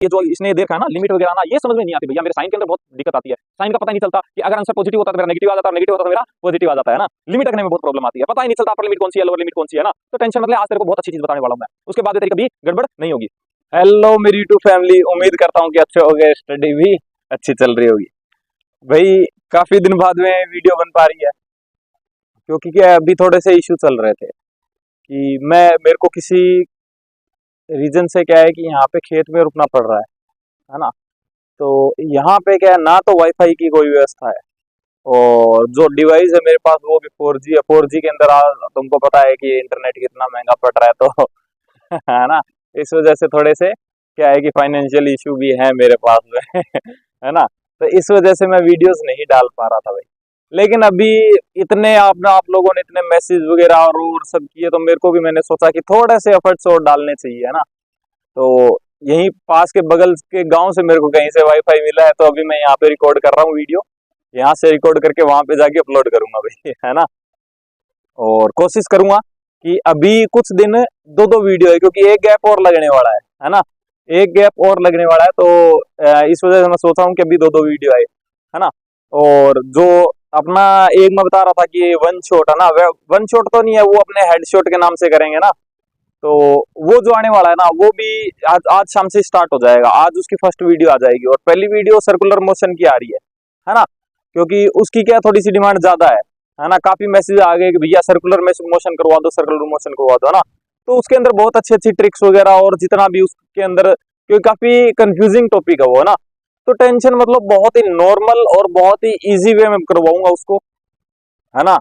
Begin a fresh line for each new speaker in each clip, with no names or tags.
ये जो इसने देखा है ना लिमिट वगैरह ना, ये समझ में नहीं आती भैया। मेरे साइन के अंदर बहुत दिक्कत आती है। साइन का पता नहीं चलता कि अगर आंसर पॉजिटिव होता तो मेरा नेगेटिव आ जाता, और नेगेटिव होता तो मेरा पॉजिटिव आ जाता है ना। लिमिट रखने में बहुत प्रॉब्लम आती है, पता ही नहीं चलता अपर लिमिट कौन सी है, लोअर लिमिट कौन सी है ना। तो टेंशन मतलब, आज तेरे को बहुत अच्छी चीज बताने वाला हूं मैं, उसके बाद तेरी कभी गड़बड़ नहीं होगी।
हेलो मेरी यूट्यूब फैमिली, उम्मीद करता हूँ कि अच्छे हो गए, स्टडी भी अच्छी चल रही होगी। भाई काफी दिन बाद में वीडियो बन पा रही है, क्योंकि क्या अभी थोड़े से इश्यू चल रहे थे कि मेरे को किसी रीजन से क्या है कि यहाँ पे खेत में रुकना पड़ रहा है ना। तो यहाँ पे क्या है ना, तो वाईफाई की कोई व्यवस्था है, और जो डिवाइस है मेरे पास वो भी 4G है। 4G के अंदर तुमको पता है कि इंटरनेट कितना महंगा पड़ रहा है, तो है ना। इस वजह से थोड़े से क्या है कि फाइनेंशियल इशू भी है मेरे पास में है ना। तो इस वजह से मैं वीडियोस नहीं डाल पा रहा था भाई। लेकिन अभी इतने आप लोगों ने इतने मैसेज वगैरह और सब किए, तो मेरे को भी, मैंने सोचा कि थोड़े से एफर्ट्स और डालने चाहिए, है ना। तो यहीं पास के बगल के गांव से मेरे को कहीं से वाईफाई मिला है, तो अभी मैं यहाँ पे रिकॉर्ड कर रहा हूँ वीडियो। यहाँ से रिकॉर्ड करके वहां पे जाके अपलोड करूंगा भाई, है ना। और कोशिश करूंगा कि अभी कुछ दिन दो दो वीडियो है, क्योंकि एक गैप और लगने वाला है ना। एक गैप और लगने वाला है, तो इस वजह से मैं सोचा हूँ कि अभी दो दो वीडियो आए, है ना। और जो अपना एक मैं बता रहा था कि वन शॉट है ना, वन शॉट तो नहीं है, वो अपने हेड शॉट के नाम से करेंगे ना। तो वो जो आने वाला है ना, वो भी आज शाम से स्टार्ट हो जाएगा। आज उसकी फर्स्ट वीडियो आ जाएगी, और पहली वीडियो सर्कुलर मोशन की आ रही है ना। क्योंकि उसकी क्या थोड़ी सी डिमांड ज्यादा है ना। काफी मैसेज आ गए कि भैया सर्कुलर मोशन करवा दो, सर्कुलर मोशन करवा दो, है ना। तो उसके अंदर बहुत अच्छी अच्छी ट्रिक्स वगैरह और जितना भी उसके अंदर, क्योंकि काफी कंफ्यूजिंग टॉपिक है वो, है ना। तो टेंशन मतलब, बहुत ही नॉर्मल और बहुत ही इजी वे में करवाऊंगा उसको, है ना।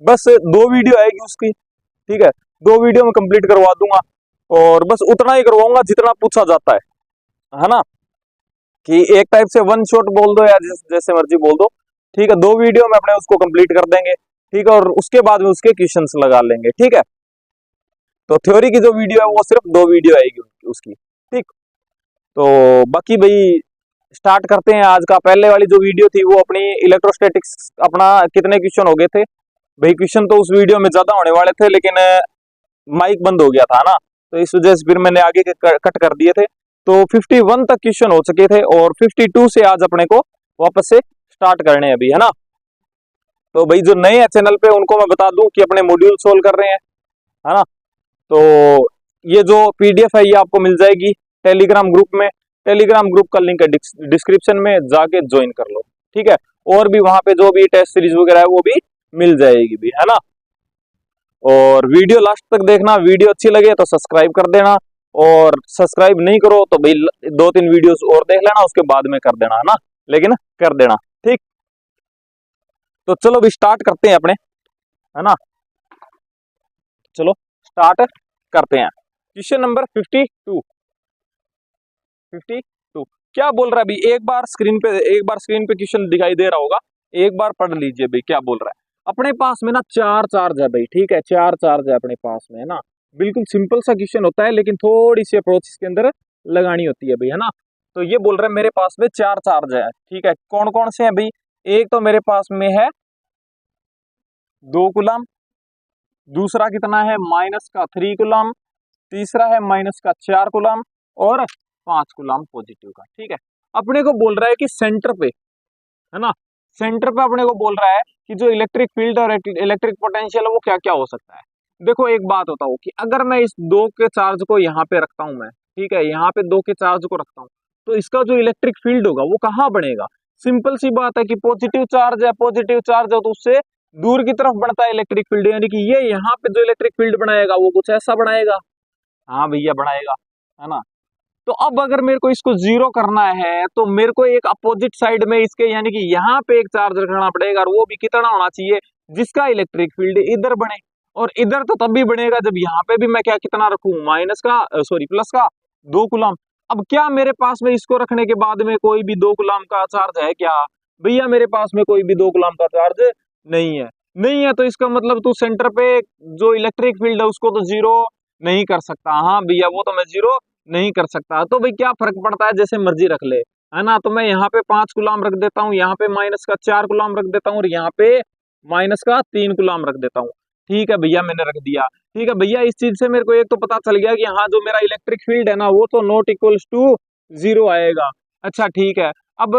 बस दो वीडियो आएगी उसकी, ठीक है। दो वीडियो में कंप्लीट करवा दूंगा, और बस उतना ही करवाऊंगा जितना पूछा जाता है ना। कि एक टाइप से वन शॉट बोल दो या जैसे मर्जी बोल दो, ठीक है। दो वीडियो में अपने उसको कंप्लीट कर देंगे, ठीक है। और उसके बाद में उसके क्वेश्चंस लगा लेंगे, ठीक है। तो थ्योरी की जो वीडियो है वो सिर्फ दो वीडियो आएगी उसकी, ठीक। तो बाकी भाई स्टार्ट करते हैं आज का। पहले वाली जो वीडियो थी वो अपनी इलेक्ट्रोस्टैटिक्स, अपना कितने क्वेश्चन हो गए थे भाई। क्वेश्चन तो उस वीडियो में ज्यादा होने वाले थे, लेकिन माइक बंद हो गया था ना, तो इस वजह से फिर मैंने आगे के कट कर दिए थे। तो 51 तक क्वेश्चन हो चुके थे, और 52 से आज अपने को वापस से स्टार्ट करने अभी, है ना। तो भाई जो नए हैं चैनल पे, उनको मैं बता दूं कि अपने मॉड्यूल सोल्व कर रहे हैं, है ना। तो ये जो पीडीएफ है ये आपको मिल जाएगी टेलीग्राम ग्रुप में। टेलीग्राम ग्रुप का लिंक है डिस्क्रिप्शन में, जाके ज्वाइन कर लो, ठीक है। और भी वहां पे जो भी टेस्ट सीरीज वगैरह है वो भी मिल जाएगी भी, है ना। और वीडियो लास्ट तक देखना, वीडियो अच्छी लगे तो सब्सक्राइब कर देना, और सब्सक्राइब नहीं करो तो भाई दो तीन वीडियोस और देख लेना, उसके बाद में कर देना, है ना। लेकिन कर देना, ठीक। तो चलो भी स्टार्ट करते हैं अपने, है ना। चलो स्टार्ट करते हैं। क्वेश्चन नंबर 52 क्या बोल रहा है अभी, एक बार स्क्रीन पे क्वेश्चन दिखाई दे रहा होगा, एक बार पढ़ लीजिए भाई क्या बोल रहा है। अपने पास में ना 4 चार्ज है भाई, ठीक है। 4 चार्ज है अपने पास में, है ना। बिल्कुल सिंपल सा क्वेश्चन होता है, लेकिन थोड़ी सी अप्रोच इसके अंदर लगानी होती है भाई, है ना। तो ये बोल रहा है मेरे पास में 4 चार्ज है, ठीक है। कौन कौन से हैं भाई, एक तो मेरे पास में है 2 कूलम, दूसरा कितना है -3 कूलम, तीसरा है -4 कूलम, और 5 कूलम पॉजिटिव का, ठीक है। अपने को बोल रहा है कि सेंटर पे, है ना, सेंटर पे अपने को बोल रहा है कि जो इलेक्ट्रिक फील्ड और इलेक्ट्रिक पोटेंशियल है वो क्या क्या हो सकता है। देखो एक बात होता हूँ कि अगर मैं इस 2 के चार्ज को यहाँ पे रखता हूँ मैं, ठीक है, यहाँ पे 2 के चार्ज को रखता हूँ, तो इसका जो इलेक्ट्रिक फील्ड होगा वो कहाँ बनेगा। सिंपल सी बात है कि पॉजिटिव चार्ज है तो उससे दूर की तरफ बढ़ता है इलेक्ट्रिक फील्ड, यानी कि ये यहाँ पे जो इलेक्ट्रिक फील्ड बनाएगा वो कुछ ऐसा बनाएगा, हाँ भैया बनाएगा, है ना। तो अब अगर मेरे को इसको जीरो करना है, तो मेरे को एक अपोजिट साइड में इसके, यानी कि यहाँ पे एक चार्ज रखना पड़ेगा, और वो भी कितना होना चाहिए, जिसका इलेक्ट्रिक फील्ड इधर बने। और इधर तो तब भी बनेगा जब यहाँ पे भी मैं क्या कितना रखूं, प्लस का 2 कूलम। अब क्या मेरे पास में इसको रखने के बाद में कोई भी 2 कूलम का चार्ज है क्या, भैया मेरे पास में कोई भी 2 कूलम का चार्ज नहीं है। तो इसका मतलब तू सेंटर पे जो इलेक्ट्रिक फील्ड है उसको तो जीरो नहीं कर सकता। हाँ भैया वो तो मैं जीरो नहीं कर सकता। तो भाई क्या फर्क पड़ता है, जैसे मर्जी रख ले, है ना। तो मैं यहाँ पे 5 कूलम रख देता हूँ, यहाँ पे -4 कूलम रख देता हूँ, और यहाँ पे -3 कूलम रख देता हूँ, ठीक है भैया मैंने रख दिया। ठीक है भैया, इस चीज से मेरे को एक तो पता चल गया कि हाँ जो मेरा इलेक्ट्रिक फील्ड है ना वो तो नॉट इक्वल्स टू जीरो आएगा। अच्छा ठीक है, अब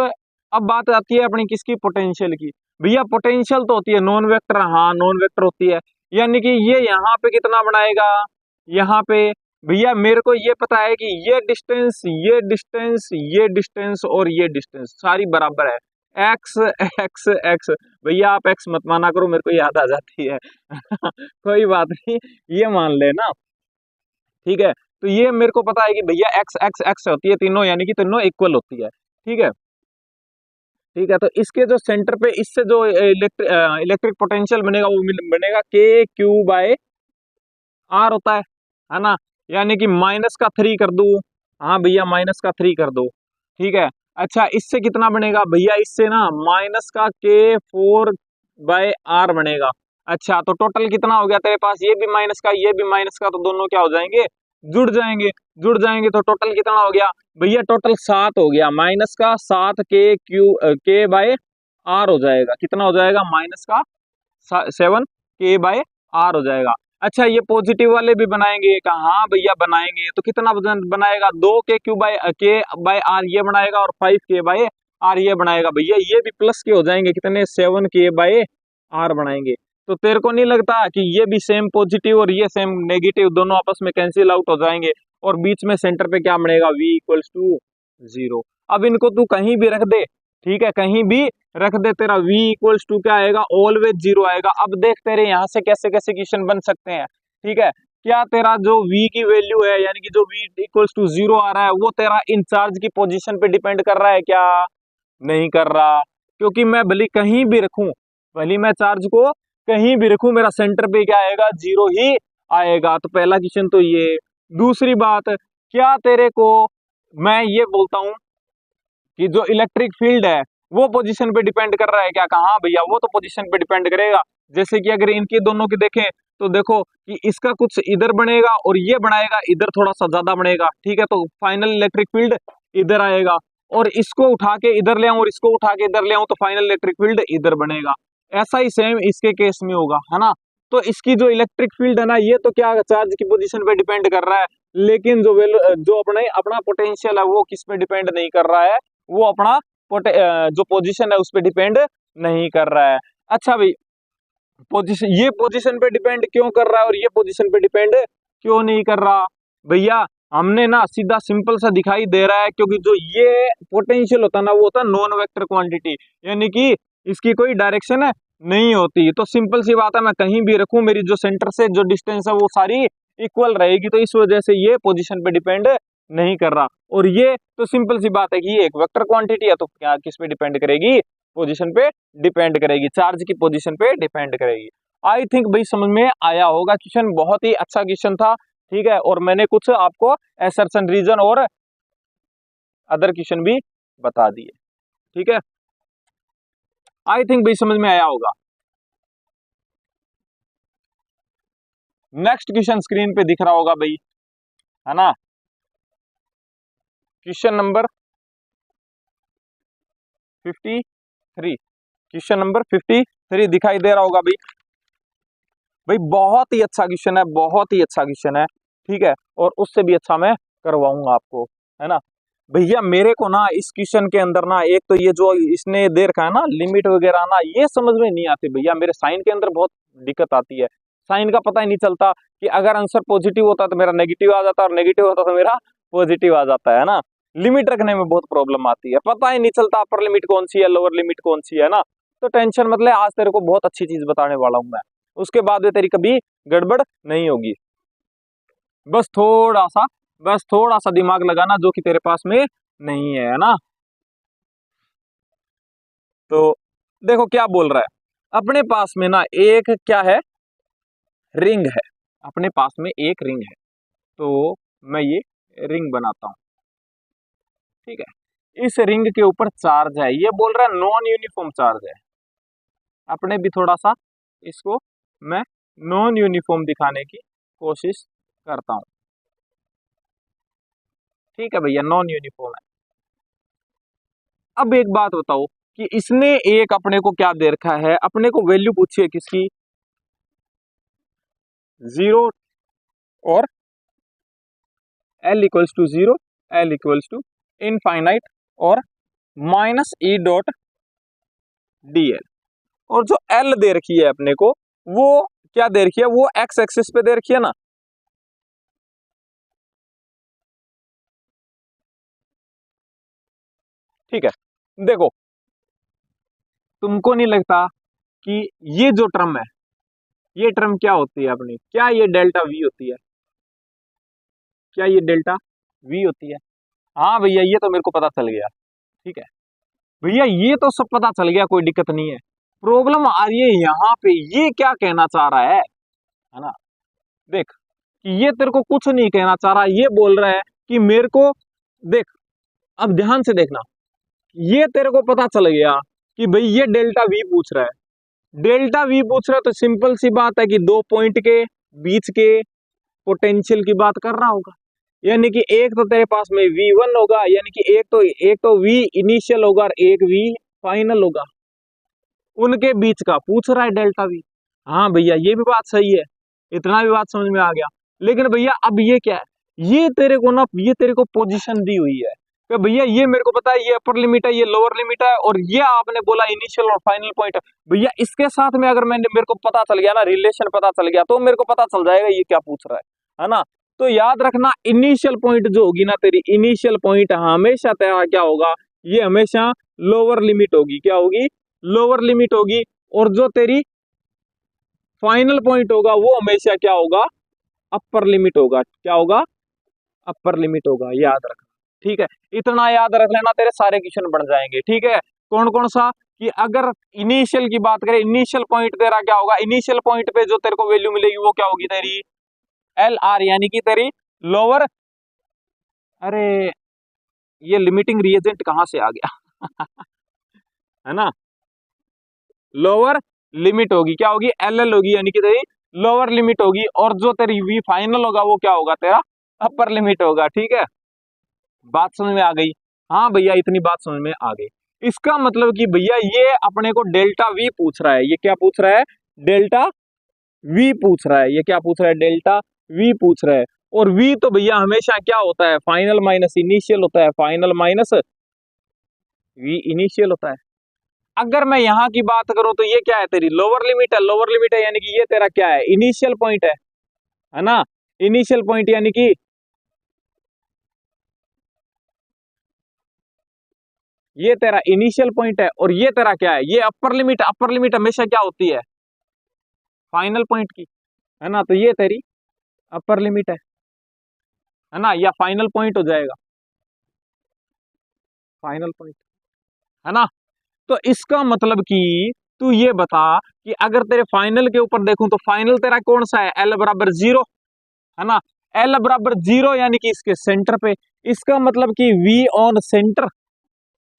बात आती है अपनी किसकी, पोटेंशियल की। भैया पोटेंशियल तो होती है नॉन वेक्टर, हाँ नॉन वेक्टर होती है, यानी कि ये यहाँ पे कितना बनाएगा, यहाँ पे भैया मेरे को ये पता है कि ये डिस्टेंस, ये डिस्टेंस, ये डिस्टेंस और ये डिस्टेंस सारी बराबर है, एक्स एक्स एक्स। भैया आप एक्स मत माना करो, मेरे को याद आ जाती है कोई बात नहीं, ये मान लेना, ठीक है। तो ये मेरे को पता है कि भैया एक्स एक्स एक्स होती है तीनों, यानी कि तीनों इक्वल होती है, ठीक है। ठीक है, तो इसके जो सेंटर पे इससे जो इलेक्ट्रिक पोटेंशियल बनेगा वो बनेगा के क्यू बाय आर होता है ना। यानी कि माइनस का 3 कर दूं, हाँ भैया माइनस का 3 कर दो, ठीक है। अच्छा इससे कितना बनेगा भैया, इससे ना माइनस का के 4 बाय आर बनेगा। अच्छा तो टोटल कितना हो गया तेरे पास, ये भी माइनस का ये भी माइनस का, तो दोनों क्या हो जाएंगे, जुड़ जाएंगे। जुड़ जाएंगे तो टोटल कितना हो गया भैया, टोटल 7 हो गया, माइनस का 7 के बाय आर हो जाएगा, कितना हो जाएगा माइनस का 7 के बाय आर हो जाएगा। अच्छा ये पॉजिटिव वाले भी बनाएंगे, कहा हाँ भैया बनाएंगे, तो कितना बनाएगा, 2 के बाय आर ये बनाएगा और 5 के बाय आर ये बनाएगा। भैया ये भी प्लस के हो जाएंगे, कितने 7 के बाय आर बनाएंगे। तो तेरे को नहीं लगता कि ये भी सेम पॉजिटिव और ये सेम नेगेटिव दोनों आपस में कैंसिल आउट हो जाएंगे, और बीच में सेंटर पे क्या बनेगा, v इक्वल्स टू 0। अब इनको तू कहीं भी रख दे, ठीक है, कहीं भी रख दे, तेरा v इक्वल्स टू क्या आएगा, ऑलवेज 0 आएगा। अब देख तेरे यहाँ से कैसे कैसे क्वेश्चन बन सकते हैं, ठीक है। क्या तेरा जो v की वैल्यू है, यानी कि जो v इक्वल्स टू 0 आ रहा है, वो तेरा इंचार्ज की पोजीशन पे डिपेंड कर रहा है क्या, नहीं कर रहा, क्योंकि मैं भले कहीं भी रखूं, भले मैं चार्ज को कहीं भी रखूं, मेरा सेंटर पे क्या आएगा, 0 ही आएगा। तो पहला क्वेश्चन तो ये। दूसरी बात, क्या तेरे को मैं ये बोलता हूं कि जो इलेक्ट्रिक फील्ड है वो पोजीशन पे डिपेंड कर रहा है क्या, कहा भैया वो तो पोजीशन पे डिपेंड करेगा। जैसे कि अगर इनके दोनों की देखें तो देखो कि इसका कुछ इधर बनेगा और ये बनाएगा इधर थोड़ा सा ज्यादा बनेगा, ठीक है, तो फाइनल इलेक्ट्रिक फील्ड इधर आएगा। और इसको उठा के इधर ले आऊं और इसको उठा के इधर ले आऊं तो फाइनल इलेक्ट्रिक फील्ड इधर बनेगा। ऐसा ही सेम इसके केस में होगा, है ना। तो इसकी जो इलेक्ट्रिक फील्ड है ना, ये तो क्या चार्ज की पोजीशन पे डिपेंड कर रहा है, लेकिन जो अपना पोटेंशियल है वो किस पे डिपेंड नहीं कर रहा है, वो अपना जो पोजीशन है उस पर डिपेंड नहीं कर रहा है। अच्छा भाई, ये पोजीशन पे डिपेंड क्यों कर रहा है और ये पोजीशन पे डिपेंड क्यों नहीं कर रहा, भैया हमने ना सीधा सिंपल सा दिखाई दे रहा है, क्योंकि जो ये पोटेंशियल होता है ना, वो होता है नॉन वेक्टर क्वांटिटी, यानी कि इसकी कोई डायरेक्शन नहीं होती। तो सिंपल सी बात है, मैं कहीं भी रखूं, मेरी जो सेंटर से जो डिस्टेंस है वो सारी इक्वल रहेगी, तो इस वजह से ये पोजीशन पे डिपेंड नहीं कर रहा। और ये तो सिंपल सी बात है कि ये एक वेक्टर क्वांटिटी है, तो क्या किस पे डिपेंड करेगी, पोजीशन पे डिपेंड करेगी, चार्ज की पोजीशन पे डिपेंड करेगी। आई थिंक भाई समझ में आया होगा, क्वेश्चन बहुत ही अच्छा क्वेश्चन था, ठीक है। और मैंने कुछ आपको असर्शन रीजन और अदर क्वेश्चन भी बता दिए, ठीक है। आई थिंक भाई समझ में आया होगा। नेक्स्ट क्वेश्चन स्क्रीन पे दिख रहा होगा भाई, है ना, क्वेश्चन नंबर 53, क्वेश्चन नंबर 53 दिखाई दे रहा होगा भाई। भाई बहुत ही अच्छा क्वेश्चन है, बहुत ही अच्छा क्वेश्चन है, ठीक है, और उससे भी अच्छा मैं करवाऊंगा आपको, है ना। भैया मेरे को ना इस क्वेश्चन के अंदर ना, एक तो ये जो इसने दे रखा है ना लिमिट वगैरह ना, ये समझ में नहीं आती भैया, मेरे साइन के अंदर बहुत दिक्कत आती है। साइन का पता ही नहीं चलता कि अगर आंसर पॉजिटिव होता तो मेरा नेगेटिव आ जाता, और नेगेटिव होता तो मेरा पॉजिटिव आ जाता है ना। लिमिट रखने में बहुत प्रॉब्लम आती है, पता ही नहीं चलता अपर लिमिट कौन सी है, लोअर लिमिट कौन सी है ना। तो टेंशन मतलब, आज तेरे को बहुत अच्छी चीज बताने वाला हूं मैं, उसके बाद में तेरी कभी गड़बड़ नहीं होगी। बस थोड़ा सा दिमाग लगाना, जो कि तेरे पास में नहीं है ना। तो देखो क्या बोल रहा है, अपने पास में ना एक क्या है, रिंग है, अपने पास में एक रिंग है, तो मैं ये रिंग बनाता हूं, ठीक है। इस रिंग के ऊपर चार्ज है, ये बोल रहा है नॉन यूनिफॉर्म चार्ज है। अपने भी थोड़ा सा इसको मैं नॉन यूनिफॉर्म दिखाने की कोशिश करता हूं, ठीक है भैया, नॉन यूनिफॉर्म है। अब एक बात बताओ कि इसने एक अपने को क्या दे रखा है, अपने को वैल्यू पूछी है किसकी, 0 और L equals to 0, L equals to infinite और माइनस ई डॉट डी एल। और जो एल दे रखी है अपने को, वो क्या दे रखी है, वो एक्स एक्सिस पे दे रखी है ना। ठीक है, देखो तुमको नहीं लगता कि ये जो टर्म है, ये टर्म क्या होती है अपनी, क्या ये डेल्टा वी होती है, क्या ये डेल्टा वी होती है? हाँ भैया ये तो मेरे को पता चल गया। ठीक है भैया, ये तो सब पता चल गया, कोई दिक्कत नहीं है। प्रॉब्लम आ रही है यहाँ पे, ये क्या कहना चाह रहा है ना। देख कि ये तेरे को कुछ नहीं कहना चाह रहा, ये बोल रहा है कि मेरे को, देख अब ध्यान से देखना, ये तेरे को पता चल गया कि भाई ये डेल्टा वी पूछ रहा है। डेल्टा वी पूछ रहा है तो सिंपल सी बात है कि दो पॉइंट के बीच के पोटेंशियल की बात कर रहा होगा। यानी कि एक तो तेरे पास में V1 होगा, यानी कि एक तो V इनिशियल होगा और एक V फाइनल होगा, उनके बीच का पूछ रहा है डेल्टा वी। हाँ भैया ये भी बात सही है, इतना भी बात समझ में आ गया। लेकिन भैया अब ये क्या है, ये तेरे को ना, ये तेरे को पोजीशन दी हुई है कि भैया ये मेरे को पता है, ये अपर लिमिट है, ये लोअर लिमिट है, और ये आपने बोला इनिशियल और फाइनल पॉइंट है। भैया इसके साथ में अगर मैंने, मेरे को पता चल गया ना, रिलेशन पता चल गया, तो मेरे को पता चल जाएगा ये क्या पूछ रहा है ना। तो याद रखना, इनिशियल पॉइंट जो होगी ना तेरी, इनिशियल पॉइंट हमेशा तेरा क्या होगा, ये हमेशा लोअर लिमिट होगी। क्या होगी? लोअर लिमिट होगी। और जो तेरी फाइनल पॉइंट होगा वो हमेशा क्या होगा, अपर लिमिट होगा। क्या होगा? अपर लिमिट होगा, याद रखना। ठीक है, इतना याद रख लेना, तेरे सारे क्वेश्चन बन जाएंगे। ठीक है, कौन कौन सा, कि अगर इनिशियल की बात करें, इनिशियल पॉइंट तेरा क्या होगा, इनिशियल पॉइंट पे जो तेरे को वैल्यू मिलेगी वो क्या होगी तेरी, एल आर, यानी कि तेरी लोअर, अरे ये लिमिटिंग रिएजेंट कहां से आ गया है ना, लोअर लिमिट होगी। क्या होगी? एल एल होगी, यानी कि तेरी लोअर लिमिट होगी। और जो तेरी वी फाइनल होगा वो क्या होगा, तेरा अपर लिमिट होगा। ठीक है, बात समझ में आ गई? हाँ भैया इतनी बात समझ में आ गई। इसका मतलब कि भैया ये अपने को डेल्टा वी पूछ रहा है। ये क्या पूछ रहा है? डेल्टा वी पूछ रहा है। ये क्या पूछ रहा है? डेल्टा वी पूछ रहा है। और वी तो भैया हमेशा क्या होता है, फाइनल माइनस इनिशियल होता है, फाइनल माइनस वी इनिशियल होता है। अगर मैं यहाँ की बात करूं तो ये क्या है, तेरी लोअर लिमिट है, लोअर लिमिट है, यानी कि ये तेरा क्या है, इनिशियल पॉइंट है ना। इनिशियल पॉइंट यानी कि ये तेरा इनिशियल पॉइंट है, और ये तेरा क्या है, ये अपर लिमिट। अपर लिमिट हमेशा क्या होती है, फाइनल पॉइंट की, है ना। तो ये तेरी अपर लिमिट है ना, या फाइनल पॉइंट हो जाएगा, फाइनल पॉइंट, है ना। तो इसका मतलब कि तू ये बता कि अगर तेरे फाइनल के ऊपर देखूं तो फाइनल तेरा कौन सा है, एल बराबर 0, है ना। एल बराबर 0 यानी कि इसके सेंटर पे, इसका मतलब कि वी ऑन सेंटर।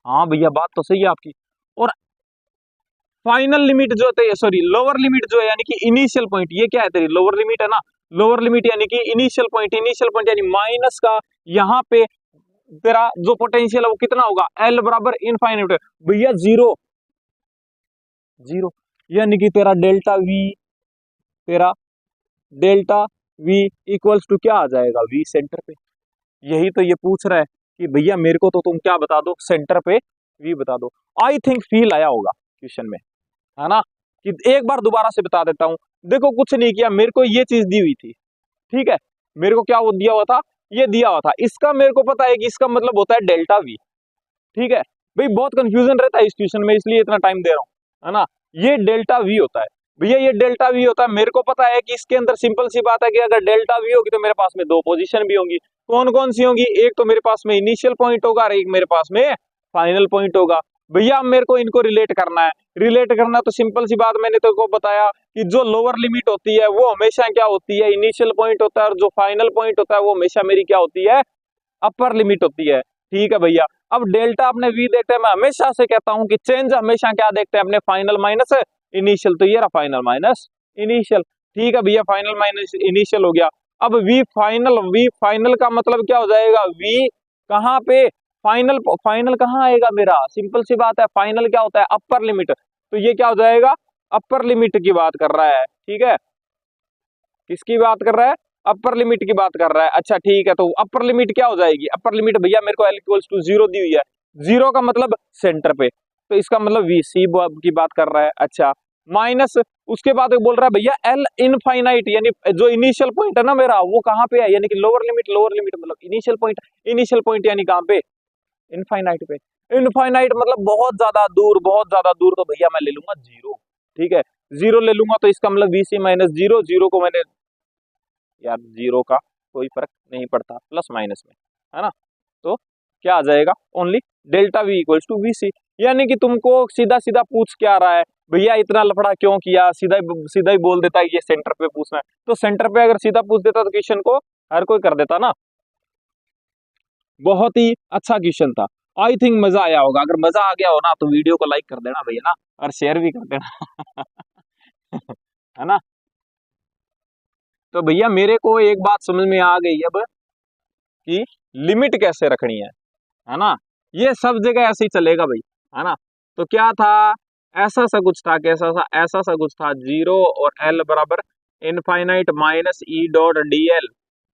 हाँ भैया बात तो सही है आपकी। और फाइनल लिमिट जो है, सॉरी लोअर लिमिट जो है, यानी कि इनिशियल पॉइंट, ये क्या है तेरी लोअर लिमिट है ना। लोअर लिमिट यानी कि इनिशियल पॉइंट, इनिशियल पॉइंट यानी माइनस का, यहाँ पे तेरा जो पोटेंशियल है वो कितना होगा, एल बराबर इनफाइनाइट। भैया 0 0, यानी कि तेरा डेल्टा वी, तेरा डेल्टा वी इक्वल्स टू क्या आ जाएगा, वी सेंटर पे। यही तो ये पूछ रहा है कि भैया मेरे को तो तुम क्या बता दो, सेंटर पे वी बता दो। आई थिंक फील आया होगा क्वेश्चन में, है ना। कि एक बार दोबारा से बता देता हूं। देखो कुछ नहीं किया, मेरे को ये चीज दी हुई थी। ठीक है, मेरे को क्या वो दिया हुआ था, ये दिया हुआ था। इसका मेरे को पता है कि इसका मतलब होता है डेल्टा वी। ठीक है भाई, बहुत कंफ्यूजन रहता है इस क्वेश्चन में, इसलिए इतना टाइम दे रहा हूं, है ना। ये डेल्टा वी होता है भैया, ये डेल्टा वी होता है। मेरे को पता है कि इसके अंदर सिंपल सी बात है कि अगर डेल्टा वी होगी तो मेरे पास में दो पोजीशन भी होंगी। कौन कौन सी होंगी? एक तो मेरे पास में इनिशियल पॉइंट होगा और एक मेरे पास में फाइनल पॉइंट होगा। भैया अब मेरे को इनको रिलेट करना है। रिलेट करना तो सिंपल सी बात, मैंने तेरे को बताया कि जो लोअर लिमिट होती है वो हमेशा क्या होती है, इनिशियल पॉइंट होता है, और जो फाइनल पॉइंट होता है वो हमेशा मेरी क्या होती है, अपर लिमिट होती है। ठीक है भैया, अब डेल्टा अपने वी देखते हैं। मैं हमेशा से कहता हूं कि चेंज हमेशा क्या देखते हैं, अपने फाइनल माइनस इनिशियल। तो ये रहा फाइनल माइनस इनिशियल। ठीक है भैया, फाइनल माइनस इनिशियल हो गया। अब वी फाइनल का मतलब क्या हो जाएगा, वी कहां पे, फाइनल, फाइनल कहां आएगा मेरा, सिंपल सी बात है, फाइनल क्या होता है, अपर लिमिट। तो ये क्या हो जाएगा, अपर लिमिट की बात कर रहा है। ठीक है, किसकी बात कर रहा है,
अपर लिमिट की बात कर रहा है। अच्छा ठीक है, तो अपर लिमिट क्या हो जाएगी? अपर लिमिट भैया मेरे को L इक्वल्स टू 0 दी हुई है, 0 का मतलब सेंटर पे, तो इसका मतलब VC की बात कर रहा है। अच्छा माइनस, उसके बाद बोल रहा है भैया L इनफाइनाइट, यानी जो इनिशियल पॉइंट है ना मेरा वो कहाँ पे है, यानी कि लोअर लिमिट मतलब इनिशियल पॉइंट यानी कहाँ पे? इनफाइनाइट पे। इनफाइनाइट मतलब बहुत ज्यादा दूर, तो भैया मैं ले लूंगा 0। ठीक है, 0 ले लूंगा, तो इसका मतलब VC माइनस 0, 0 को मैंने, यार 0 का कोई फर्क नहीं पड़ता प्लस माइनस में, है ना, तो क्या आ जाएगा? Only delta V equals to VC। यानी कि तुमको सीधा सीधा पूछ क्या रहा है भैया, इतना लफड़ा क्यों किया, सीधा ही बोल देता है ये सेंटर पे पूछना है, तो सेंटर पे अगर सीधा पूछ देता तो क्वेश्चन को हर कोई कर देता ना। बहुत ही अच्छा क्वेश्चन था, आई थिंक मजा आया होगा। अगर मजा आ गया हो ना तो वीडियो को लाइक कर देना भैया ना, और शेयर भी कर देना है ना। तो भैया मेरे को एक बात समझ में आ गई अब कि लिमिट कैसे रखनी है ना। ये सब जगह ऐसे ही चलेगा भाई, है ना। तो क्या था, ऐसा सा कुछ था, कैसा सा, ऐसा सा कुछ था, 0 और L बराबर infinite minus E dot DL,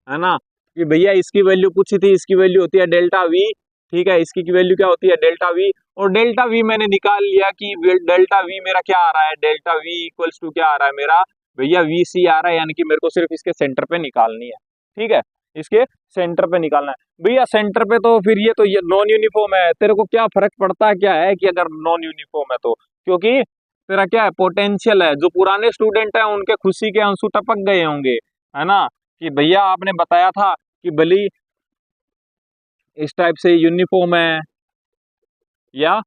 है ना। कि भैया इसकी वैल्यू पूछी थी, इसकी वैल्यू होती है डेल्टा V, ठीक है, इसकी की वैल्यू क्या होती है डेल्टा V, और डेल्टा V मैंने निकाल लिया कि डेल्टा V मेरा क्या आ रहा है, डेल्टा V इक्वल्स टू क्या आ रहा है मेरा भैया VC आ रहा है, यानी कि मेरे को सिर्फ इसके सेंटर पे निकालनी है। ठीक है, इसके सेंटर पे निकालना है भैया, सेंटर पे, तो फिर ये नॉन यूनिफॉर्म है, तेरे को क्या फर्क पड़ता क्या है कि अगर नॉन यूनिफॉर्म है तो, क्योंकि तेरा क्या है पोटेंशियल है, जो पुराने स्टूडेंट है उनके खुशी के आंसू टपक गए होंगे, है ना, कि भैया आपने बताया था कि भली इस टाइप से यूनिफॉर्म है या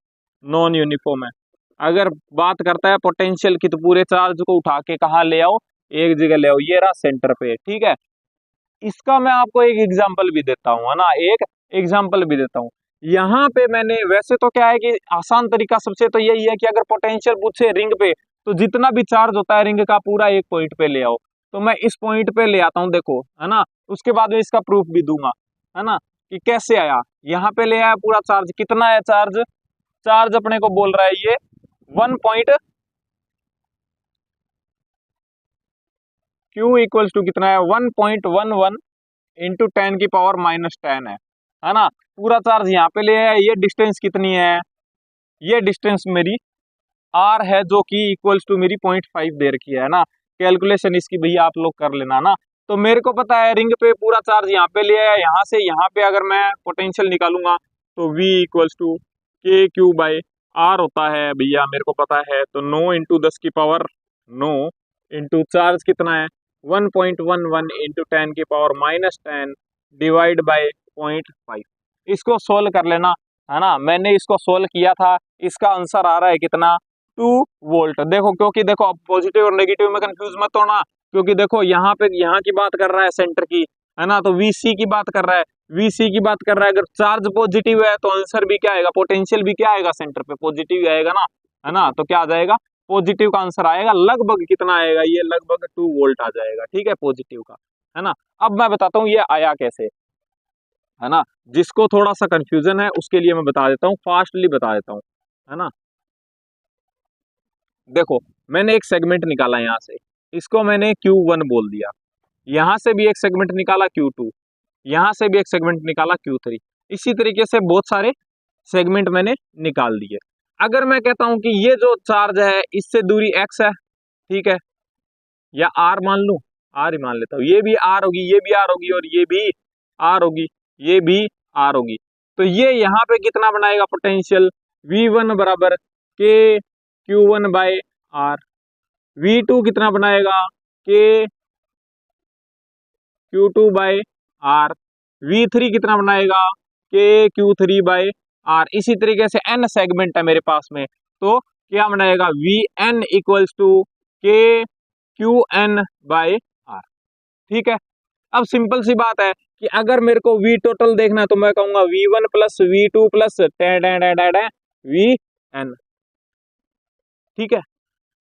नॉन यूनिफॉर्म है। अगर बात करता है पोटेंशियल की, तो पूरे चार्ज को उठा के कहाँ ले आओ, एक जगह ले आओ, ये रहा सेंटर पे। ठीक है, इसका मैं आपको एक एग्जांपल भी देता हूँ, है ना, एक एग्जांपल भी देता हूँ। यहाँ पे मैंने, वैसे तो क्या है कि आसान तरीका सबसे तो यही है कि अगर पोटेंशियल पूछे रिंग पे, तो जितना भी चार्ज होता है रिंग का पूरा एक पॉइंट पे ले आओ, तो मैं इस पॉइंट पे ले आता हूँ, देखो, है ना। उसके बाद में इसका प्रूफ भी दूंगा, है ना, कि कैसे आया। यहाँ पे ले आया पूरा चार्ज, कितना है चार्ज, चार्ज अपने को बोल रहा है ये 1 पॉइंट, Q इक्वल्स टू कितना है 1.11 इंटू 10 की पावर माइनस 10 है ना। पूरा चार्ज यहाँ पे ले आया, ये डिस्टेंस कितनी है, ये डिस्टेंस मेरी R है, जो कि इक्वल्स टू मेरी 0.5 दे रखी है ना। कैलकुलेशन इसकी भैया आप लोग कर लेना ना। तो मेरे को पता है रिंग पे पूरा चार्ज यहाँ पे ले आया, यहाँ से यहाँ पे अगर मैं पोटेंशियल निकालूंगा तो V इक्वल्स टू KQ/R होता है भैया, मेरे को पता है। तो 9 इंटू 10 की पावर 9 इंटू चार्ज कितना है 1.11 इंटू 10 की पावर माइनस 10 डिवाइड बाय 0.5। इसको सोल्व कर लेना, है ना। मैंने इसको सोल्व किया था, इसका आंसर आ रहा है कितना 2 वोल्ट। देखो, क्योंकि देखो अब पॉजिटिव और नेगेटिव में कंफ्यूज मत होना, क्योंकि देखो यहाँ पे यहाँ की बात कर रहा है सेंटर की, है ना, तो VC की बात कर रहा है, VC की बात कर रहा है। अगर चार्ज पॉजिटिव है तो आंसर भी क्या आएगा, पोटेंशियल भी क्या आएगा, सेंटर पे पॉजिटिव आएगा ना, है ना। तो क्या आ जाएगा, पॉजिटिव का आंसर आएगा। लगभग कितना आएगा, ये लगभग 2 वोल्ट आ जाएगा। ठीक है, पॉजिटिव का, है ना। अब मैं बताता हूँ ये आया कैसे, है ना। जिसको थोड़ा सा कंफ्यूजन है उसके लिए मैं बता देता हूँ, फास्टली बता देता हूँ, है ना। देखो, मैंने एक सेगमेंट निकाला यहाँ से, इसको मैंने Q1 बोल दिया, यहाँ से भी एक सेगमेंट निकाला Q2, यहाँ से भी एक सेगमेंट निकाला Q3। इसी तरीके से बहुत सारे सेगमेंट मैंने निकाल दिए। अगर मैं कहता हूं कि ये जो चार्ज है इससे दूरी x है, ठीक है, या r मान लूं, r ही मान लेता हूं, ये भी r होगी, ये भी r होगी, और ये भी r होगी, ये भी r होगी। तो ये यहाँ पे कितना बनाएगा पोटेंशियल, V1 बराबर KQ1/R, V2 कितना बनाएगा KQ2/R, V3 कितना बनाएगा KQ3/R। इसी तरीके से n सेगमेंट है मेरे पास में, तो क्या बनाएगा Vn इक्वल्स टू KQN/R। ठीक है, अब सिंपल सी बात है कि अगर मेरे को V टोटल देखना है तो मैं कहूंगा V1 plus V2 plus Vn। ठीक है,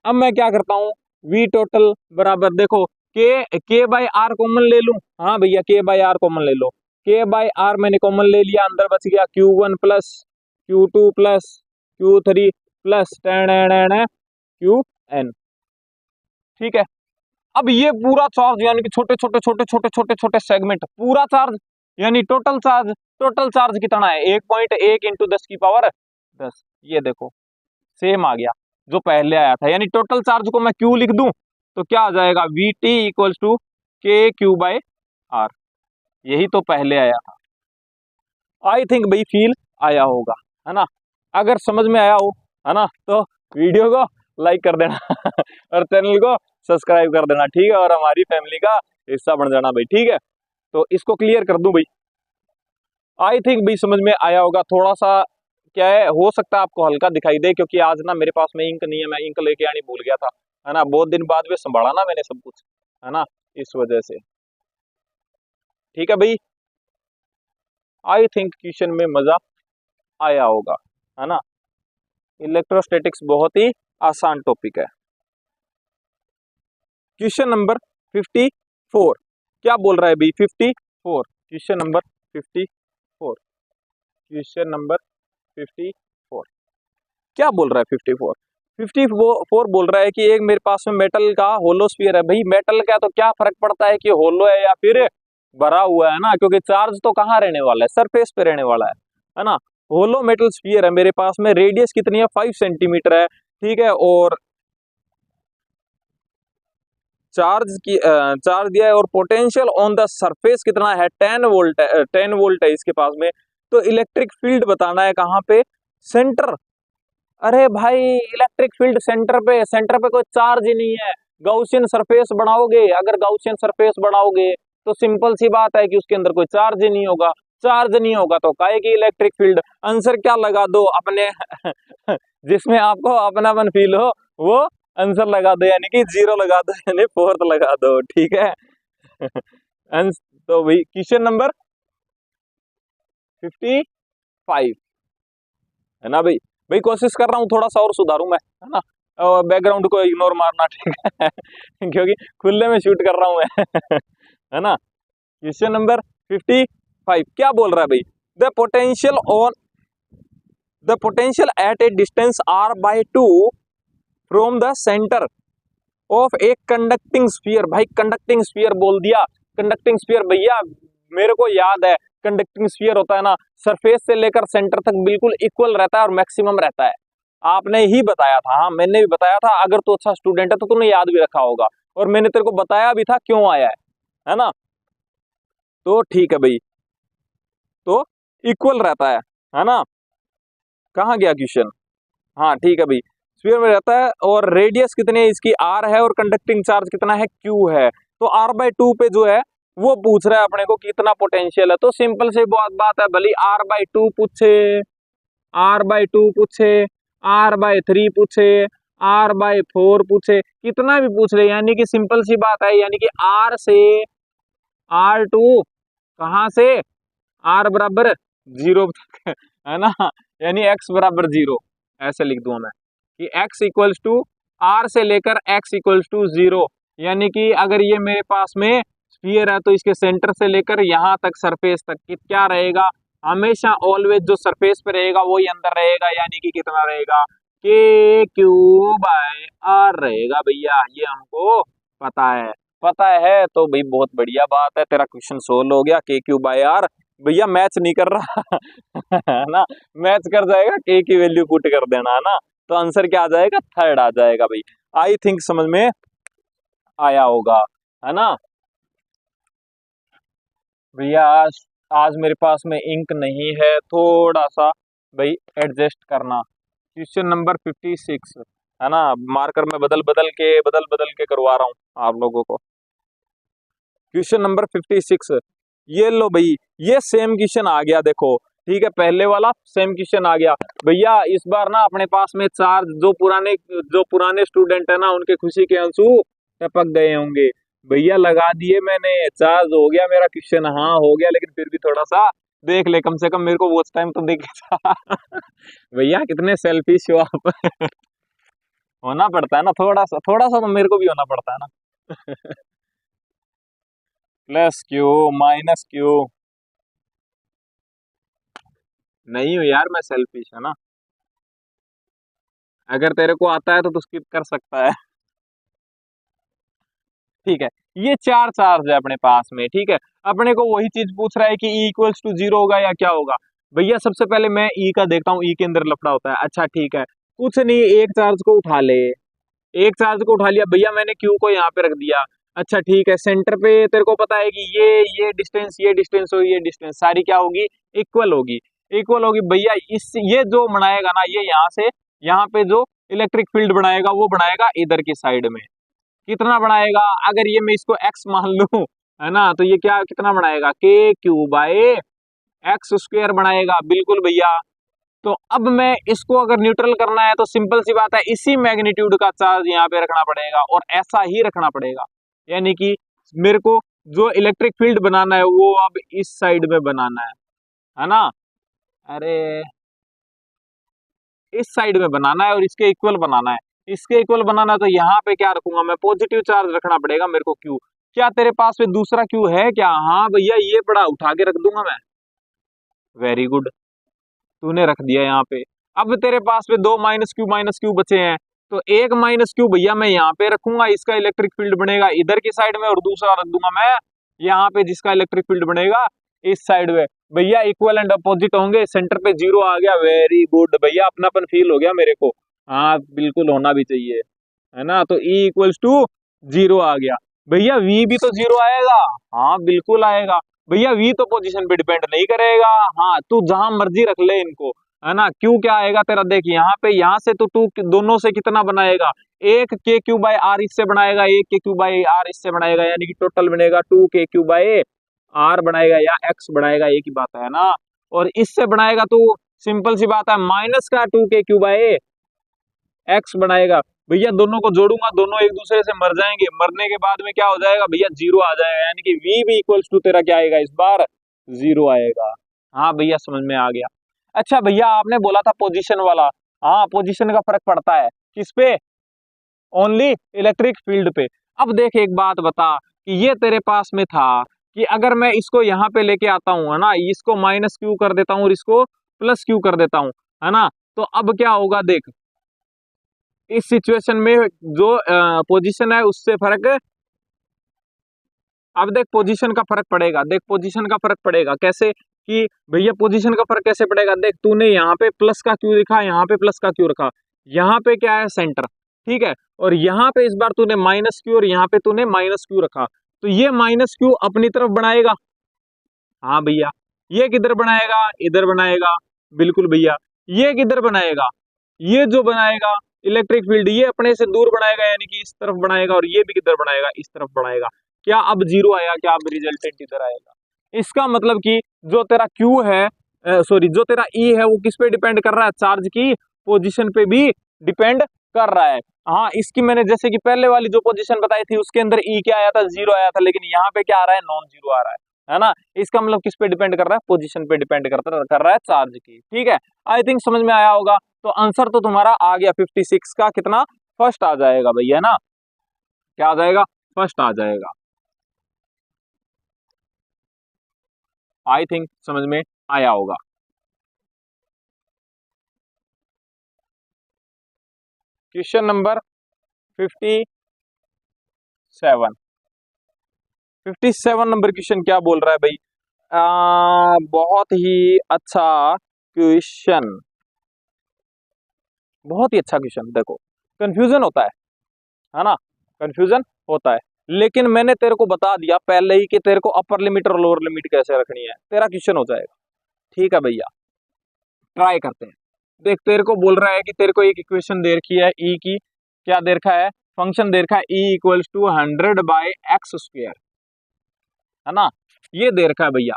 अब मैं क्या करता हूँ, V टोटल बराबर, देखो K/R कॉमन ले लूं, हाँ भैया K/R कॉमन ले लो, K/R मैंने कॉमन ले लिया, अंदर बच गया Q1 plus Q2 plus Q3 plus Qn। ठीक है, अब ये पूरा चार्ज यानी कि छोटे छोटे छोटे छोटे छोटे छोटे सेगमेंट, पूरा चार्ज यानी टोटल चार्ज कितना है 1.1 इंटू 10 की पावर 10। ये देखो सेम आ गया जो पहले आया था, यानी टोटल चार्ज को मैं क्यू लिख दूं तो क्या आ जाएगा वी टी इक्वल्स टू के क्यू बाय आर। यही तो पहले आया था। आई थिंक भाई फील आया होगा, है ना। अगर समझ में आया हो, है ना, तो वीडियो को लाइक कर देना और चैनल को सब्सक्राइब कर देना, ठीक है, और हमारी फैमिली का हिस्सा बन जाना भाई, ठीक है। तो इसको क्लियर कर दूं भाई। आई थिंक भाई समझ में आया होगा। थोड़ा सा क्या है, हो सकता है आपको हल्का दिखाई दे, क्योंकि आज ना मेरे पास में इंक नहीं है, मैं इंक लेके आनी भूल गया था, है ना। बहुत दिन बाद में संभाला ना मैंने सब कुछ, है ना, इस वजह से। ठीक है भाई, आई थिंक क्वेश्चन में मजा आया होगा, है ना। इलेक्ट्रोस्टैटिक्स बहुत ही आसान टॉपिक है। क्वेश्चन नंबर 54 क्या बोल रहा है भाई 54, क्वेश्चन नंबर 54, क्वेश्चन नंबर 54 क्या बोल रहा है 54 बोल रहा है कि एक मेरे पास में मेटल का होलो स्फीयर है। भाई मेटल का तो क्या फर्क पड़ता है कि होलो है या फिर भरा हुआ है ना, क्योंकि चार्ज तो कहाँ रहने वाला है, सरफेस पे रहने वाला है ना। होलो मेटल स्फीयर है मेरे पास में, रेडियस कितनी है 5 सेंटीमीटर है, ठीक है, और चार्ज दिया है और पोटेंशियल ऑन द सरफेस कितना है 10 वोल्ट है, 10 वोल्ट है इसके पास में। तो इलेक्ट्रिक फील्ड बताना है कहाँ पे, सेंटर। अरे भाई इलेक्ट्रिक फील्ड सेंटर पे कोई चार्ज ही नहीं है। गाउसियन सरफेस बनाओगे, अगर गाउसियन सरफेस बनाओगे तो सिंपल सी बात है कि उसके अंदर कोई चार्ज ही नहीं होगा। चार्ज नहीं होगा तो काहे की इलेक्ट्रिक फील्ड। आंसर क्या लगा दो अपने जिसमें आपको अपनापन फील हो वो आंसर लगा दो, यानी कि जीरो लगा दो, यानी फोर्थ लगा दो, ठीक है। तो भाई क्वेश्चन नंबर 55 है ना भाई। भाई कोशिश कर रहा हूँ थोड़ा सा और सुधारूं मैं, है ना, और बैकग्राउंड को इग्नोर मारना, ठीक है क्योंकि खुले में शूट कर रहा हूँ मैं है ना। क्वेश्चन नंबर 55 क्या बोल रहा है भाई, the potential at A distance r by 2 from the centre of a conducting sphere. भाई कंडक्टिंग स्फीयर बोल दिया, कंडक्टिंग स्फीयर भैया मेरे को याद है, कंडक्टिंग स्फीयर होता है ना सरफेस से लेकर सेंटर तक बिल्कुल इक्वल रहता है और मैक्सिमम रहता है। आपने ही बताया था, हाँ मैंने भी बताया था, अगर तू अच्छा स्टूडेंट है तो तूने याद भी रखा होगा, और मैंने तेरे को बताया भी था क्यों आया है ना। तो ठीक है भाई, तो इक्वल रहता है ना। कहाँ गया क्वेश्चन, हाँ ठीक है भाई, स्फीयर में रहता है और रेडियस कितनी है इसकी r है और कंडक्टिंग चार्ज कितना है q है। तो r/2 पे जो है वो पूछ रहा है अपने को कितना पोटेंशियल है। तो सिंपल से बहुत बात है, भले r/2 पूछे, r/2 पूछे, r/3 पूछे, r/4 पूछे, कितना भी पूछ ले, यानी कि सिंपल सी बात है, यानी कि r से r2 कहाँ से r बराबर 0 तक है ना, यानी x बराबर 0 ऐसे लिख दूं मैं कि x इक्वल्स टू r से लेकर x इक्वल्स टू 0, यानी कि अगर ये मेरे पास में स्फीयर है तो इसके सेंटर से लेकर यहाँ तक सरफेस तक क्या रहेगा, हमेशा ऑलवेज जो सरफेस पे रहेगा वही अंदर रहेगा, यानी कि कितना रहेगा के क्यू बाय आर रहेगा भैया, ये हमको पता है। पता है तो भाई बहुत बढ़िया बात है, तेरा क्वेश्चन सोल्व हो गया, के क्यू बाय आर। भैया मैच नहीं कर रहा है ना, मैच कर जाएगा के की वैल्यू पुट कर देना, है ना। तो आंसर क्या आ जाएगा, थर्ड आ जाएगा भाई। आई थिंक समझ में आया होगा, है ना भैया। आज आज मेरे पास में इंक नहीं है, थोड़ा सा भाई एडजस्ट करना। क्वेश्चन नंबर 56 है ना, मार्कर में बदल बदल के करवा रहा हूँ आप लोगों को। क्वेश्चन नंबर 56 ये लो भाई, ये सेम क्वेश्चन आ गया देखो, ठीक है, पहले वाला सेम क्वेश्चन आ गया भैया। इस बार ना अपने पास में चार जो पुराने स्टूडेंट है ना उनके खुशी के आंसू टपक गए होंगे। भैया लगा दिए मैंने, चार्ज हो गया मेरा क्वेश्चन, हाँ हो गया, लेकिन फिर भी थोड़ा सा देख ले, कम से कम मेरे को वो टाइम तो देख भैया कितने सेल्फिश हो आप होना पड़ता है ना, थोड़ा सा तो मेरे को भी होना पड़ता है ना प्लस क्यू माइनस क्यू, नहीं हो यार मैं सेल्फिश, है ना। अगर तेरे को आता है तो तू स्किप कर सकता है
ठीक है, ये 4 चार्ज है अपने पास में, ठीक है। अपने को वही चीज पूछ रहा है कि E इक्वल्स टू 0 होगा या क्या होगा। भैया सबसे पहले मैं E का देखता हूँ, E के अंदर लफड़ा होता है। अच्छा ठीक है, कुछ नहीं, एक चार्ज को उठा ले, एक चार्ज को उठा लिया भैया मैंने, Q को यहाँ पे रख दिया। अच्छा ठीक है, सेंटर पे तेरे को पता है कि ये डिस्टेंस और ये डिस्टेंस सारी क्या होगी, इक्वल होगी, इक्वल होगी भैया। इस ये जो बनाएगा ना, ये यहाँ से यहाँ पे जो इलेक्ट्रिक फील्ड बनाएगा वो बनाएगा इधर की साइड में। कितना बनाएगा, अगर ये मैं इसको x मान लूं, है ना, तो ये क्या कितना बनाएगा, k3/x² बनाएगा, बिल्कुल भैया। तो अब मैं इसको अगर न्यूट्रल करना है तो सिंपल सी बात है, इसी मैग्नीट्यूड का चार्ज यहाँ पे रखना पड़ेगा और ऐसा ही रखना पड़ेगा। यानी कि मेरे को जो इलेक्ट्रिक फील्ड बनाना है वो अब इस साइड में बनाना है ना, अरे इस साइड में बनाना है और इसके इक्वल बनाना है। इसके इक्वल बनाना है तो यहाँ पे क्या रखूंगा मैं, पॉजिटिव चार्ज रखना पड़ेगा मेरे को Q। क्या तेरे पास में दूसरा Q है क्या, हाँ भैया ये बड़ा उठा के रख दूंगा मैं, वेरी गुड, तूने रख दिया यहाँ पे। अब तेरे पास में दो माइनस क्यू बचे हैं, तो एक -Q भैया मैं यहाँ पे रखूंगा, इसका इलेक्ट्रिक फील्ड बनेगा इधर की साइड में, और दूसरा रख दूंगा मैं यहाँ पे जिसका इलेक्ट्रिक फील्ड बनेगा इस साइड में। भैया इक्वल एंड अपोजिट होंगे, सेंटर पे 0 आ गया, वेरी गुड भैया, अपनापन फील हो गया मेरे को। हाँ बिल्कुल होना भी चाहिए, है ना। तो E इक्वल्स टू 0 आ गया भैया, V भी तो 0 आएगा, हाँ बिल्कुल आएगा भैया। V तो पोजीशन पे डिपेंड नहीं करेगा, हाँ तू जहां मर्जी रख ले इनको, है ना। Q क्या आएगा तेरा, देख यहाँ पे, यहाँ से तो टू दोनों से कितना बनाएगा, एक KQ/R इससे बनाएगा, एक KQ/R इससे बनाएगा, यानी कि टोटल बनेगा 2KQ/R बनाएगा या X बनाएगा, एक ही बात है ना। और इससे बनाएगा तो सिंपल सी बात है, माइनस का 2KQ/X बनाएगा भैया। दोनों को जोड़ूंगा, दोनों एक दूसरे से मर जाएंगे, मरने के बाद में क्या हो जाएगा भैया, 0 आ जाएगा, यानी कि V भी इक्वल्स टू तेरा क्या आएगा इस बार, 0 आएगा। हाँ भैया समझ में आ गया। अच्छा भैया आपने बोला था पोजीशन वाला, हाँ पोजीशन का फर्क पड़ता है किस पे, ओनली इलेक्ट्रिक फील्ड पे। अब देख एक बात बता कि ये तेरे पास में था कि अगर मैं इसको यहाँ पे लेके आता हूँ, है ना, इसको -Q कर देता हूँ और इसको +Q कर देता हूँ, है ना, तो अब क्या होगा देख, इस सिचुएशन में जो पोजीशन है उससे फर्क, अब देख पोजीशन का फर्क पड़ेगा, देख पोजीशन का फर्क पड़ेगा कैसे, कि भैया पोजीशन का फर्क कैसे पड़ेगा, देख तूने यहाँ पे प्लस का क्यू लिखा, यहाँ पे प्लस का क्यू रखा, यहाँ पे क्या है सेंटर, ठीक है, और यहाँ पे इस बार तूने -Q और यहाँ पे तूने -Q रखा, तो ये -Q अपनी तरफ बनाएगा, हाँ भैया। ये किधर बनाएगा, इधर बनाएगा, बिल्कुल भैया। ये किधर बनाएगा, ये जो बनाएगा इलेक्ट्रिक फील्ड ये अपने से दूर बनाएगा, यानी कि इस तरफ बनाएगा, और ये भी किधर बनाएगा, इस तरफ बनाएगा। क्या अब 0 आया, क्या अब रिजल्टेंट इधर आएगा। इसका मतलब कि जो तेरा Q है, सॉरी जो तेरा E है वो किस पे डिपेंड कर रहा है, चार्ज की पोजीशन पे भी डिपेंड कर रहा है। हाँ इसकी मैंने जैसे कि पहले वाली जो पोजीशन बताई थी उसके अंदर E क्या आया था, 0 आया था, लेकिन यहाँ पे क्या आ रहा है, नॉन 0 आ रहा है ना। इसका मतलब किस पे डिपेंड कर रहा है, पोजीशन पे डिपेंड कर रहा है चार्ज की, ठीक है। आई थिंक समझ में आया होगा। तो आंसर तो तुम्हारा आ गया 56 का, कितना, फर्स्ट आ जाएगा भैया ना, क्या आ जाएगा, फर्स्ट आ जाएगा। आई थिंक समझ में आया होगा। क्वेश्चन नंबर 57 नंबर क्वेश्चन क्या बोल रहा है भाई, बहुत ही अच्छा क्वेश्चन, बहुत ही अच्छा क्वेश्चन। देखो कंफ्यूजन होता है ना, कंफ्यूजन होता है, लेकिन मैंने तेरे को बता दिया पहले ही कि तेरे को अपर लिमिट और लोअर लिमिट कैसे रखनी है, तेरा क्वेश्चन हो जाएगा। ठीक है भैया, ट्राई करते हैं। देख तेरे को बोल रहा है कि तेरे को एक इक्वेशन दे रखी है E की, क्या दे रखा है, फंक्शन दे रखा है E इक्वल्स टू 100/x², है ना, ये दे रखा है भैया।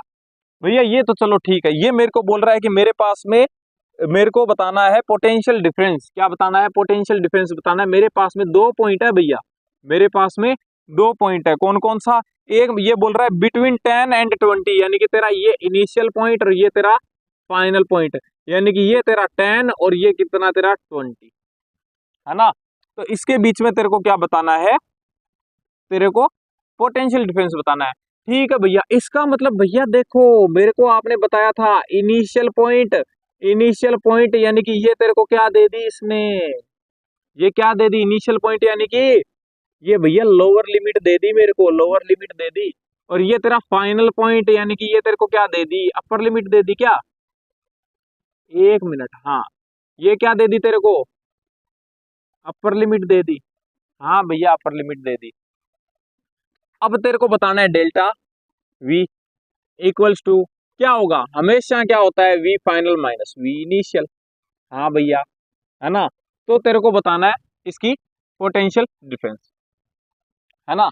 भैया ये तो चलो ठीक है, ये मेरे को बोल रहा है कि मेरे पास में, मेरे को बताना है पोटेंशियल डिफरेंस, क्या बताना है, पोटेंशियल डिफरेंस बताना है। मेरे पास में 2 पॉइंट है भैया, मेरे पास में 2 पॉइंट है, कौन कौन सा, एक ये बोल रहा है बिटवीन 10 एंड 20, यानी कि तेरा ये इनिशियल पॉइंट और ये तेरा फाइनल पॉइंट, यानी कि ये तेरा 10 और ये कितना तेरा 20, है ना। तो इसके बीच में तेरे को क्या बताना है, तेरे को पोटेंशियल डिफरेंस बताना है। ठीक है भैया, इसका मतलब भैया देखो मेरे को आपने बताया था इनिशियल पॉइंट, इनिशियल पॉइंट यानी कि ये तेरे को क्या दे दी इसने, ये क्या दे दी, इनिशियल पॉइंट यानी कि ये भैया लोअर लिमिट दे दी मेरे को, लोअर लिमिट दे दी। और ये तेरा फाइनल पॉइंट यानी कि ये तेरे को क्या दे दी, अपर लिमिट दे दी क्या? एक मिनट, हाँ ये क्या दे दी तेरे को, अपर लिमिट दे दी। हाँ भैया अपर लिमिट दे दी। अब तेरे को बताना है डेल्टा वी इक्वल्स टू क्या होगा, हमेशा क्या होता है, V final minus V initial. हाँ भैया, है ना। तो तेरे को बताना है इसकी पोटेंशियल डिफरेंस, है ना।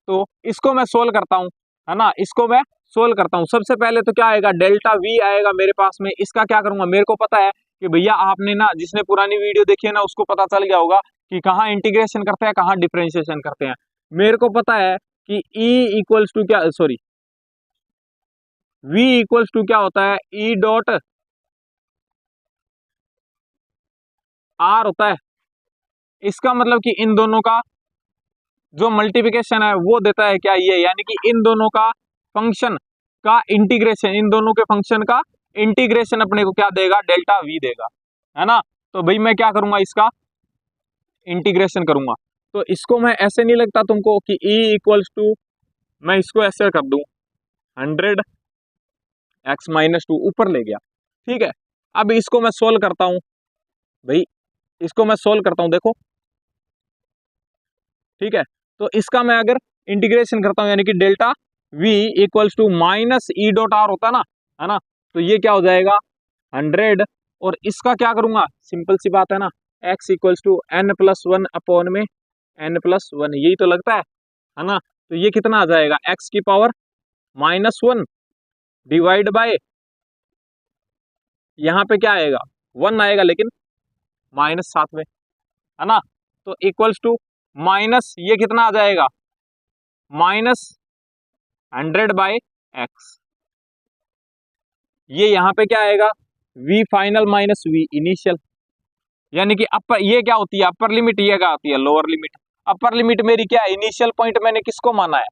तो इसको मैं सोल्व करता हूँ, है ना, इसको मैं सोल्व करता हूँ। सबसे पहले तो क्या आएगा, डेल्टा वी आएगा मेरे पास में। इसका क्या करूंगा, मेरे को पता है कि भैया आपने ना, जिसने पुरानी वीडियो देखी है ना, उसको पता चल गया होगा कि कहाँ इंटीग्रेशन करते हैं, कहाँ डिफरेंशिएशन करते हैं। मेरे को पता है कि E इक्वल्स टू क्या, सॉरी, V इक्वल्स टू क्या होता है, E डॉट R होता है। इसका मतलब कि इन दोनों का जो मल्टीप्लिकेशन है वो देता है क्या, ये, यानी कि इन दोनों का फंक्शन का इंटीग्रेशन, इन दोनों के फंक्शन का इंटीग्रेशन अपने को क्या देगा, डेल्टा वी देगा, है ना। तो भाई मैं क्या करूंगा, इसका इंटीग्रेशन करूंगा। तो इसको मैं ऐसे नहीं लगता तुमको कि E इक्वल्स टू, मैं इसको ऐसे कर दूं 100x-2 ऊपर ले गया, ठीक है। अब इसको मैं सोल्व करता हूं भाई, इसको मैं सोल्व करता हूं, देखो, ठीक है। तो इसका मैं अगर इंटीग्रेशन करता हूं, यानी कि delta v equals to minus E dot R होता है ना। तो ये क्या हो जाएगा 100, और इसका क्या करूंगा, सिंपल सी बात है ना, x equals to n+1 upon में n+1, यही तो लगता है ना। तो ये कितना आ जाएगा, x की पावर -1 डिवाइड बाय, यहाँ पे क्या आएगा 1 आएगा, लेकिन माइनस साथ में, है ना। तो इक्वल्स टू माइनस, ये कितना आ जाएगा, -100/x। ये यहाँ पे क्या आएगा, v final minus v initial, यानी कि अपर, ये क्या होती है अपर लिमिट, ये क्या होती है लोअर लिमिट। अपर लिमिट मेरी क्या है, इनिशियल पॉइंट मैंने किसको माना है,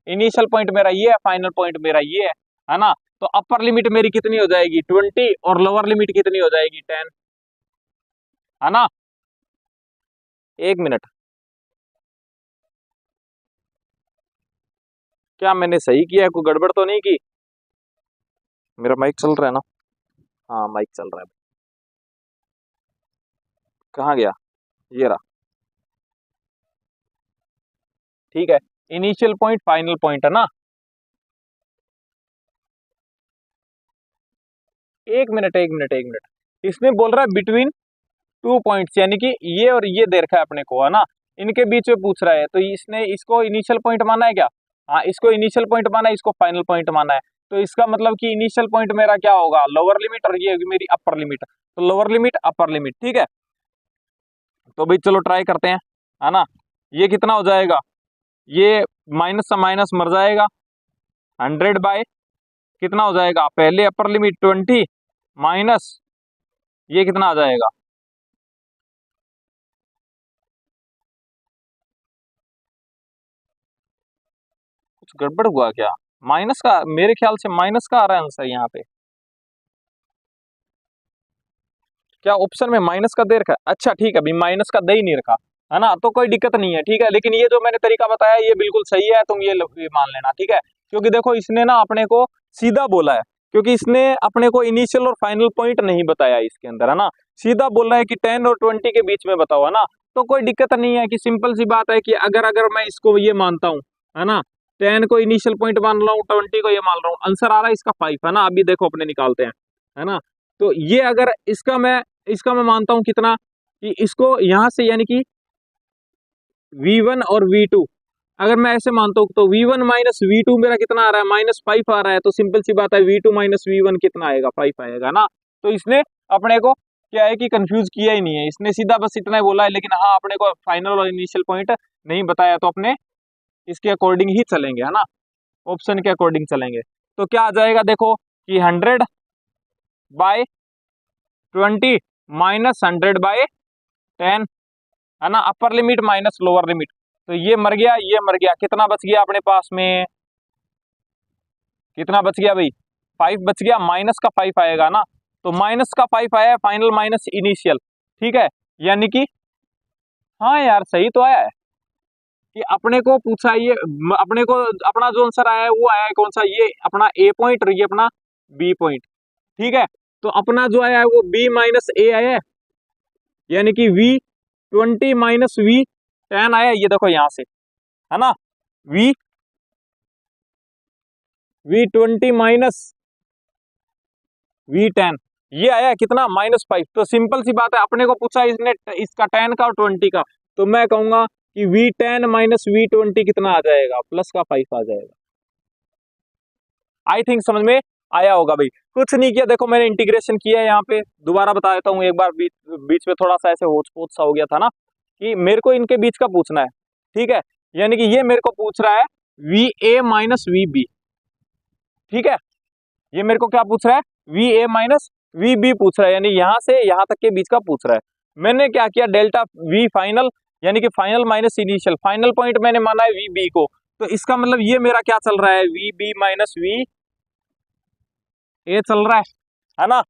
इनिशियल पॉइंट मेरा ये है, फाइनल पॉइंट मेरा ये है ना। तो अपर लिमिट मेरी कितनी हो जाएगी 20, और लोअर लिमिट कितनी हो जाएगी 10, है ना। एक मिनट, क्या मैंने सही किया है, कोई गड़बड़ तो नहीं की? मेरा माइक चल रहा है ना? हाँ माइक चल रहा है। कहाँ गया, ये रहा, ठीक है। इनिशियल पॉइंट फाइनल पॉइंट, है ना। एक मिनट एक मिनट एक मिनट, इसमें बोल रहा है बिटवीन 2 पॉइंट्स, यानी कि ये और ये दे रखा है अपने को, है ना, इनके बीच में पूछ रहा है। तो इसने इसको इनिशियल पॉइंट माना है क्या, हाँ इसको इनिशियल पॉइंट माना है, इसको फाइनल पॉइंट माना है। तो इसका मतलब कि इनिशियल पॉइंट मेरा क्या होगा, लोअर लिमिट, और ये होगी मेरी अपर लिमिट। तो लोअर लिमिट अपर लिमिट, ठीक है। तो भाई चलो ट्राई करते हैं, है ना। ये कितना हो जाएगा, ये माइनस से माइनस मर जाएगा, 100 बाय कितना हो जाएगा, पहले अपर लिमिट 20 माइनस ये कितना आ जाएगा, कुछ गड़बड़ हुआ क्या, माइनस का, मेरे ख्याल से माइनस का आ रहा है आंसर यहाँ पे। क्या ऑप्शन में माइनस का दे रखा है, अच्छा ठीक है, अभी माइनस का दे ही नहीं रखा, है ना, तो कोई दिक्कत नहीं है, ठीक है। लेकिन ये जो मैंने तरीका बताया ये बिल्कुल सही है, तुम ये मान लेना, ठीक है। क्योंकि देखो इसने ना अपने को सीधा बोला है, क्योंकि इसने अपने को इनिशियल और फाइनल पॉइंट नहीं बताया इसके अंदर, है ना। सीधा बोल रहा है कि 10 और 20 के बीच में बताओ, है ना। तो कोई दिक्कत नहीं है, कि सिंपल सी बात है कि अगर अगर मैं इसको ये मानता हूँ, है ना, 10 को इनिशियल पॉइंट मान रहा हूँ, 20 को ये मान रहा हूँ, आंसर आ रहा है इसका 5, है ना। अभी देखो अपने निकालते हैं, है ना। तो ये अगर इसका मैं मानता हूं कितना, कि इसको यहां से, यानी कि V1 और V2, अगर मैं ऐसे मानता हूं तो V1 माइनस V2 मेरा कितना आ रहा है, -5 आ रहा है। तो सिंपल सी बात है V2 माइनस V1 कितना आएगा, 5 आएगा ना। तो इसने अपने को क्या है कि कंफ्यूज किया ही नहीं है, इसने सीधा बस इतना ही बोला है। लेकिन हाँ, अपने को फाइनल और इनिशियल पॉइंट नहीं बताया, तो अपने इसके अकॉर्डिंग ही चलेंगे, है ना, ऑप्शन के अकॉर्डिंग चलेंगे। तो क्या आ जाएगा देखो, कि 100/20 माइनस 100/10, है ना, upper limit minus lower limit. तो ये मर गया, ये मर गया, कितना बच गया अपने पास में, कितना बच गया भाई, 5 बच गया, माइनस का 5 आएगा ना। तो माइनस का 5 आया, फाइनल माइनस इनिशियल, ठीक है। यानी कि हाँ यार, सही तो आया है,
कि अपने को पूछा ये अपने को अपना जो आंसर आया है वो आया है कौन सा, ये अपना ए पॉइंट और ये अपना बी पॉइंट। ठीक है, तो अपना जो आया है वो बी माइनस ए आया है, यानी कि V20 माइनस V10 आया, ये देखो यहां से, है ना, V20 माइनस V10 ये आया है कितना, -5। तो सिंपल सी बात है, अपने को पूछा इसने इसका 10 का और 20 का, तो मैं कहूंगा कि V10 माइनस V20 कितना आ जाएगा, प्लस का 5 आ जाएगा। आई थिंक समझ में आया होगा भाई। कुछ नहीं किया, देखो मैंने इंटीग्रेशन किया है यहाँ पे, दोबारा बता देता हूँ एक बार, बीच में थोड़ा सा ऐसे होच पोच सा हो गया था ना, कि मेरे को इनके बीच का पूछना है। ठीक है, यानी कि ये मेरे को पूछ रहा है VA माइनस VB। ठीक है, ये मेरे को क्या पूछ रहा है, VA माइनस VB पूछ रहा है, यानी यहां से यहां तक के बीच का पूछ रहा है। मैंने क्या किया, डेल्टा V फाइनल, यानी कि final minus initial, final point मैंने माना है VB को, तो इसका मतलब ये मेरा क्या चल रहा है, VB माइनस VA चल रहा है ना।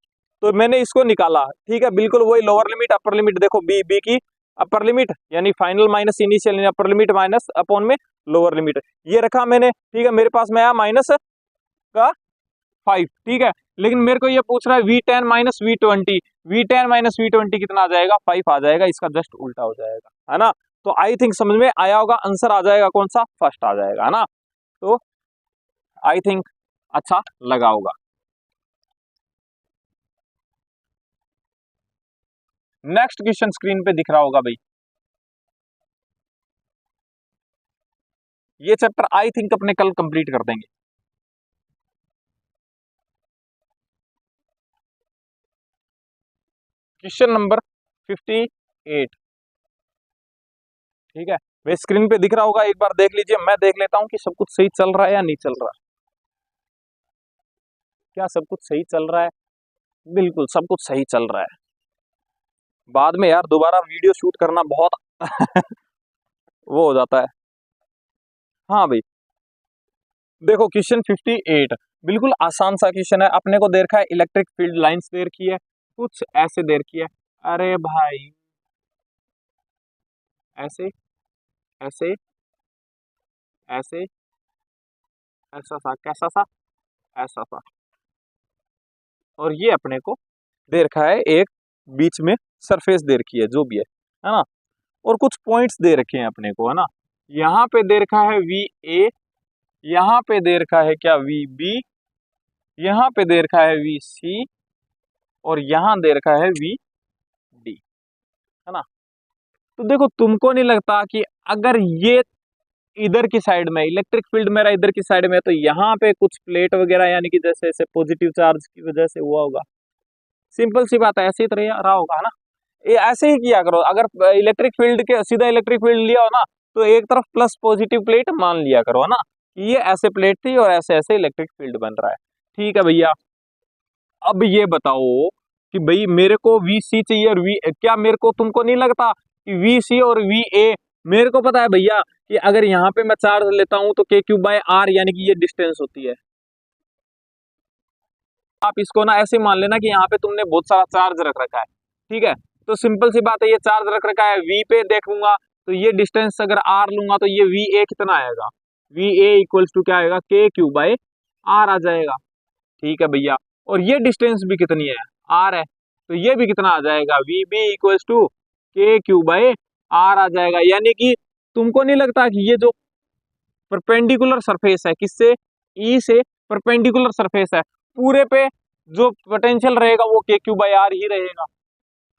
तो मैंने इसको निकाला, ठीक है, बिल्कुल वही लोअर लिमिट अपर लिमिट, देखो B की अपर लिमिट यानी फाइनल माइनस इनिशियल, यानी अपर लिमिट माइनस अपॉन में लोअर लिमिट, ये रखा मैंने। ठीक है, मेरे पास में आया माइनस का 5। ठीक है, लेकिन मेरे को ये पूछ रहा है V10 minus V20, V10 minus V20 कितना आ जाएगा, 5 आ जाएगा, इसका जस्ट उल्टा हो जाएगा, है ना। तो आई थिंक समझ में आया होगा, आंसर आ जाएगा कौन सा, फर्स्ट आ जाएगा, है ना। तो आई थिंक अच्छा लगा होगा। नेक्स्ट क्वेश्चन स्क्रीन पे दिख रहा होगा भाई, ये चैप्टर आई थिंक अपने कल कंप्लीट कर देंगे। Question number 58। ठीक है, वे स्क्रीन पे दिख रहा होगा, एक बार देख लीजिए, मैं देख लेता हूं कि सब कुछ सही चल रहा है या नहीं चल रहा। क्या सब कुछ सही चल रहा है, बिल्कुल सब कुछ सही चल रहा है। बाद में यार दोबारा वीडियो शूट करना बहुत वो हो जाता है। हाँ भाई, देखो क्वेश्चन 58 बिल्कुल आसान सा क्वेश्चन है, अपने को दे रखा है इलेक्ट्रिक फील्ड लाइंस दे रखी है, कुछ ऐसे दे रखी है, अरे भाई ऐसे ऐसे ऐसे, ऐसा सा, कैसा सा, ऐसा सा, और ये अपने को दे रखा है एक बीच में सरफेस दे रखी है, जो भी है ना, और कुछ पॉइंट्स दे रखे हैं अपने को, है ना। यहाँ पे दे रखा है VA, यहाँ पे दे रखा है क्या VB, यहाँ पे दे रखा है VC, और यहाँ दे रखा है VD, है ना। तो देखो तुमको नहीं लगता कि अगर ये इधर की साइड में इलेक्ट्रिक फील्ड मेरा इधर की साइड में है, तो यहाँ पे कुछ प्लेट वगैरह यानी कि जैसे ऐसे पॉजिटिव चार्ज की वजह से हुआ होगा, सिंपल सी बात है, ऐसे ही तो रहा होगा, है ना। ये ऐसे ही किया करो, अगर इलेक्ट्रिक फील्ड के सीधा इलेक्ट्रिक फील्ड लिया हो ना, तो एक तरफ प्लस पॉजिटिव प्लेट मान लिया करो, है ना, कि ये ऐसे प्लेट थी और ऐसे ऐसे इलेक्ट्रिक फील्ड बन रहा है। ठीक है भैया, अब ये बताओ कि भाई मेरे को VC चाहिए और क्या मेरे को, तुमको नहीं लगता कि VC और VA, मेरे को पता है भैया कि अगर यहाँ पे मैं चार्ज लेता हूं तो K3/R, यानी कि ये डिस्टेंस होती है। आप इसको ना ऐसे मान लेना कि यहाँ पे तुमने बहुत सारा चार्ज रख रखा है। ठीक है, तो सिंपल सी बात है, ये चार्ज रख रखा है, V पे देखूंगा तो ये डिस्टेंस अगर R लूंगा तो ये VA कितना आएगा, VA इक्वल्स टू क्या आएगा, K3/R आ जाएगा। ठीक है भैया, और ये डिस्टेंस भी कितनी है, R है, तो ये भी कितना आ जाएगा, VB इक्वल्स टू K3/R आ जाएगा। यानी कि तुमको नहीं लगता कि ये जो परपेंडिकुलर सरफेस है, किससे, E से परपेंडिकुलर सरफेस है, पूरे पे जो पोटेंशियल रहेगा वो K3/R ही रहेगा।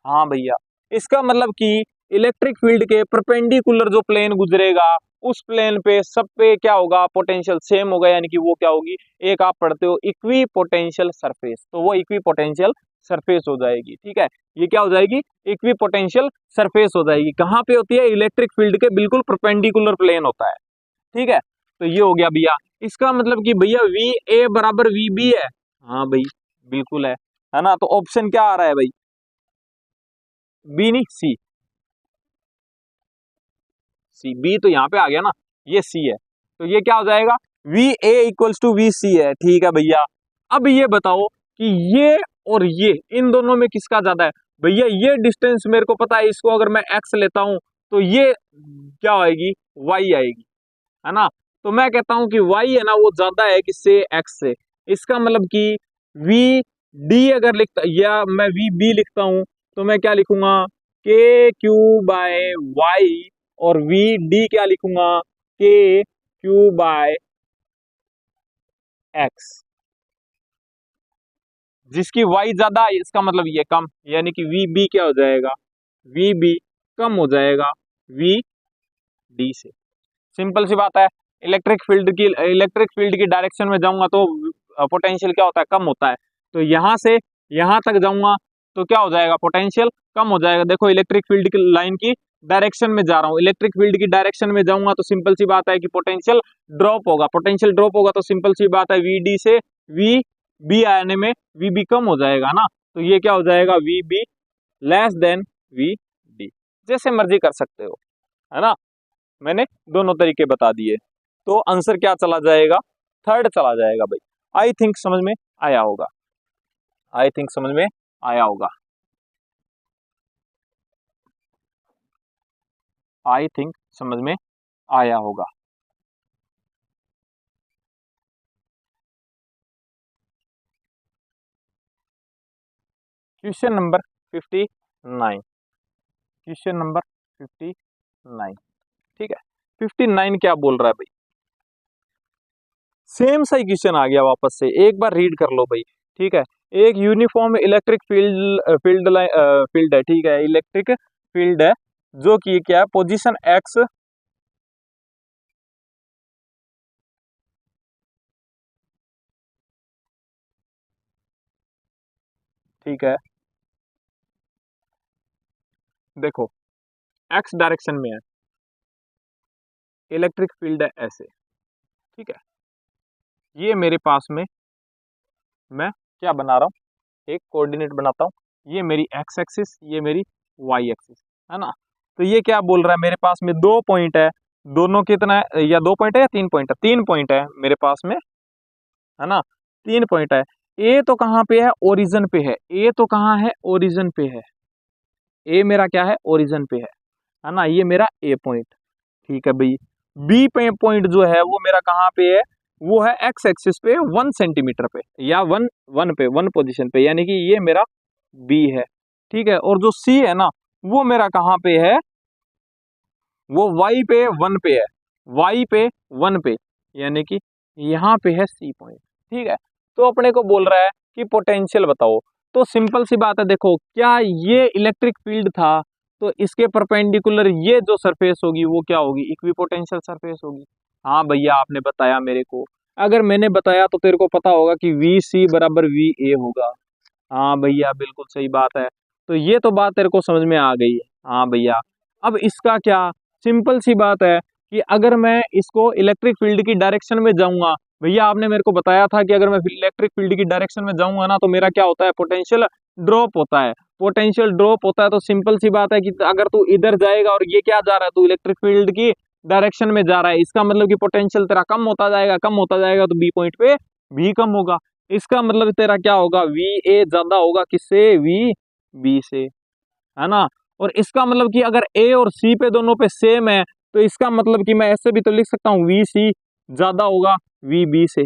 हाँ भैया, इसका मतलब कि इलेक्ट्रिक फील्ड के परपेंडिकुलर जो प्लेन गुजरेगा, उस प्लेन पे सब पे क्या होगा, पोटेंशियल सेम होगा, यानी कि वो क्या होगी, एक आप पढ़ते हो इक्वी पोटेंशियल सरफेस, तो वो इक्वी पोटेंशियल सरफेस हो जाएगी। ठीक है, ये क्या हो जाएगी, इक्वी पोटेंशियल सरफेस हो जाएगी। कहाँ पे होती है, इलेक्ट्रिक फील्ड के बिल्कुल परपेंडिकुलर प्लेन होता है। ठीक है, तो ये हो गया भैया, इसका मतलब कि भैया VA बराबर VB है। हाँ भाई बिल्कुल है ना। तो ऑप्शन क्या आ रहा है भाई, B नहीं C, B तो यहाँ पे आ गया ना, ये C है, तो ये क्या हो जाएगा, VA इक्वल्स टू VC है। ठीक है भैया, अब ये बताओ कि ये और ये इन दोनों में किसका ज्यादा है। भैया ये डिस्टेंस मेरे को पता है, इसको अगर मैं x लेता हूं
तो ये क्या आएगी, y आएगी, है ना। तो मैं कहता हूं कि y है ना वो ज्यादा है किससे, x से। इसका मतलब कि v d अगर लिखता, या मैं v b लिखता हूं, तो मैं क्या लिखूंगा, k q बाय y, और v d क्या लिखूंगा, k q बाय x। जिसकी y ज्यादा है इसका मतलब ये कम, यानी कि वी बी क्या हो जाएगा, वी बी कम हो जाएगा वी डी से। सिंपल सी बात है। इलेक्ट्रिक फील्ड की डायरेक्शन में जाऊंगा तो पोटेंशियल क्या होता है, कम होता है। तो यहां से यहां तक जाऊंगा तो क्या हो जाएगा, पोटेंशियल कम हो जाएगा। देखो इलेक्ट्रिक फील्ड की लाइन की डायरेक्शन में जा रहा हूँ, इलेक्ट्रिक फील्ड की डायरेक्शन में जाऊंगा तो सिंपल सी बात है कि पोटेंशियल ड्रॉप होगा। पोटेंशियल ड्रॉप होगा तो सिंपल सी बात है वी डी से वी बी आने में वी बी कम हो जाएगा ना। तो ये क्या हो जाएगा, V B less than V D. जैसे मर्जी कर सकते हो, है ना। मैंने दोनों तरीके बता दिए। तो आंसर क्या चला जाएगा, थर्ड चला जाएगा भाई। आई थिंक समझ में आया होगा, आई थिंक समझ में आया होगा, आई थिंक समझ में आया होगा। क्वेश्चन नंबर 59, क्वेश्चन नंबर 59, ठीक है। 59 क्या बोल रहा है भाई, सेम सही क्वेश्चन आ गया वापस से, एक बार रीड कर लो भाई, ठीक है। एक यूनिफॉर्म इलेक्ट्रिक फील्ड है, ठीक है, इलेक्ट्रिक फील्ड है जो कि क्या है, पोजीशन एक्स, ठीक है। देखो एक्स डायरेक्शन में है, इलेक्ट्रिक फील्ड है ऐसे, ठीक है। ये मेरे पास में मैं क्या बना रहा हूँ, एक कोऑर्डिनेट बनाता हूँ। ये मेरी एक्स एक्सिस, ये मेरी वाई एक्सिस, है ना। तो ये क्या बोल रहा है, मेरे पास में दो पॉइंट है, दोनों कितना है, या दो पॉइंट है या तीन पॉइंट है, तीन पॉइंट है मेरे पास में, है ना। तीन पॉइंट है। ए तो कहाँ पे है, ओरिजिन पे है। ए तो कहाँ है, ओरिजिन पे है। ए मेरा क्या है, ओरिजिन पे है ना। ये मेरा ए पॉइंट, ठीक है भाई। बी पे पॉइंट जो है वो मेरा कहाँ पे है, वो है एक्स एक्सिस पे 1 सेंटीमीटर पे, या वन वन पे, वन पोजीशन पे, यानी कि ये मेरा बी है, ठीक है। और जो सी है ना वो मेरा कहाँ पे है, वो वाई पे 1 पे है, वाई पे 1 पे, यानी कि यहाँ पे है सी पॉइंट, ठीक है। तो अपने को बोल रहा है कि पोटेंशियल बताओ। तो सिंपल सी बात है, देखो क्या ये इलेक्ट्रिक फील्ड था, तो इसके परपेंडिकुलर ये जो सरफेस होगी वो क्या होगी, इक्विपोटेंशियल सरफेस होगी। हाँ भैया आपने बताया मेरे को, अगर मैंने बताया तो तेरे को पता होगा कि वी सी बराबर वी ए होगा। हाँ भैया बिल्कुल सही बात है। तो ये तो बात तेरे को समझ में आ गई है। हाँ भैया, अब इसका क्या, सिंपल सी बात है कि अगर मैं इसको इलेक्ट्रिक फील्ड की डायरेक्शन में जाऊंगा, भैया आपने मेरे को बताया था कि अगर मैं इलेक्ट्रिक फील्ड की डायरेक्शन में जाऊंगा ना तो मेरा क्या होता है, पोटेंशियल ड्रॉप होता है। पोटेंशियल ड्रॉप होता है तो सिंपल सी बात है कि अगर तू इधर जाएगा और ये क्या जा रहा है, तू इलेक्ट्रिक फील्ड की डायरेक्शन में जा रहा है, इसका मतलब कि पोटेंशियल तेरा कम होता जाएगा, कम होता जाएगा, तो बी पॉइंट पे भी कम होगा। इसका मतलब तेरा क्या होगा, वी ए ज्यादा होगा किससे, वी बी से, है ना। और इसका मतलब कि अगर ए और सी पे दोनों पे सेम है, तो इसका मतलब कि मैं ऐसे भी तो लिख सकता हूँ वी सी ज्यादा होगा वी बी से,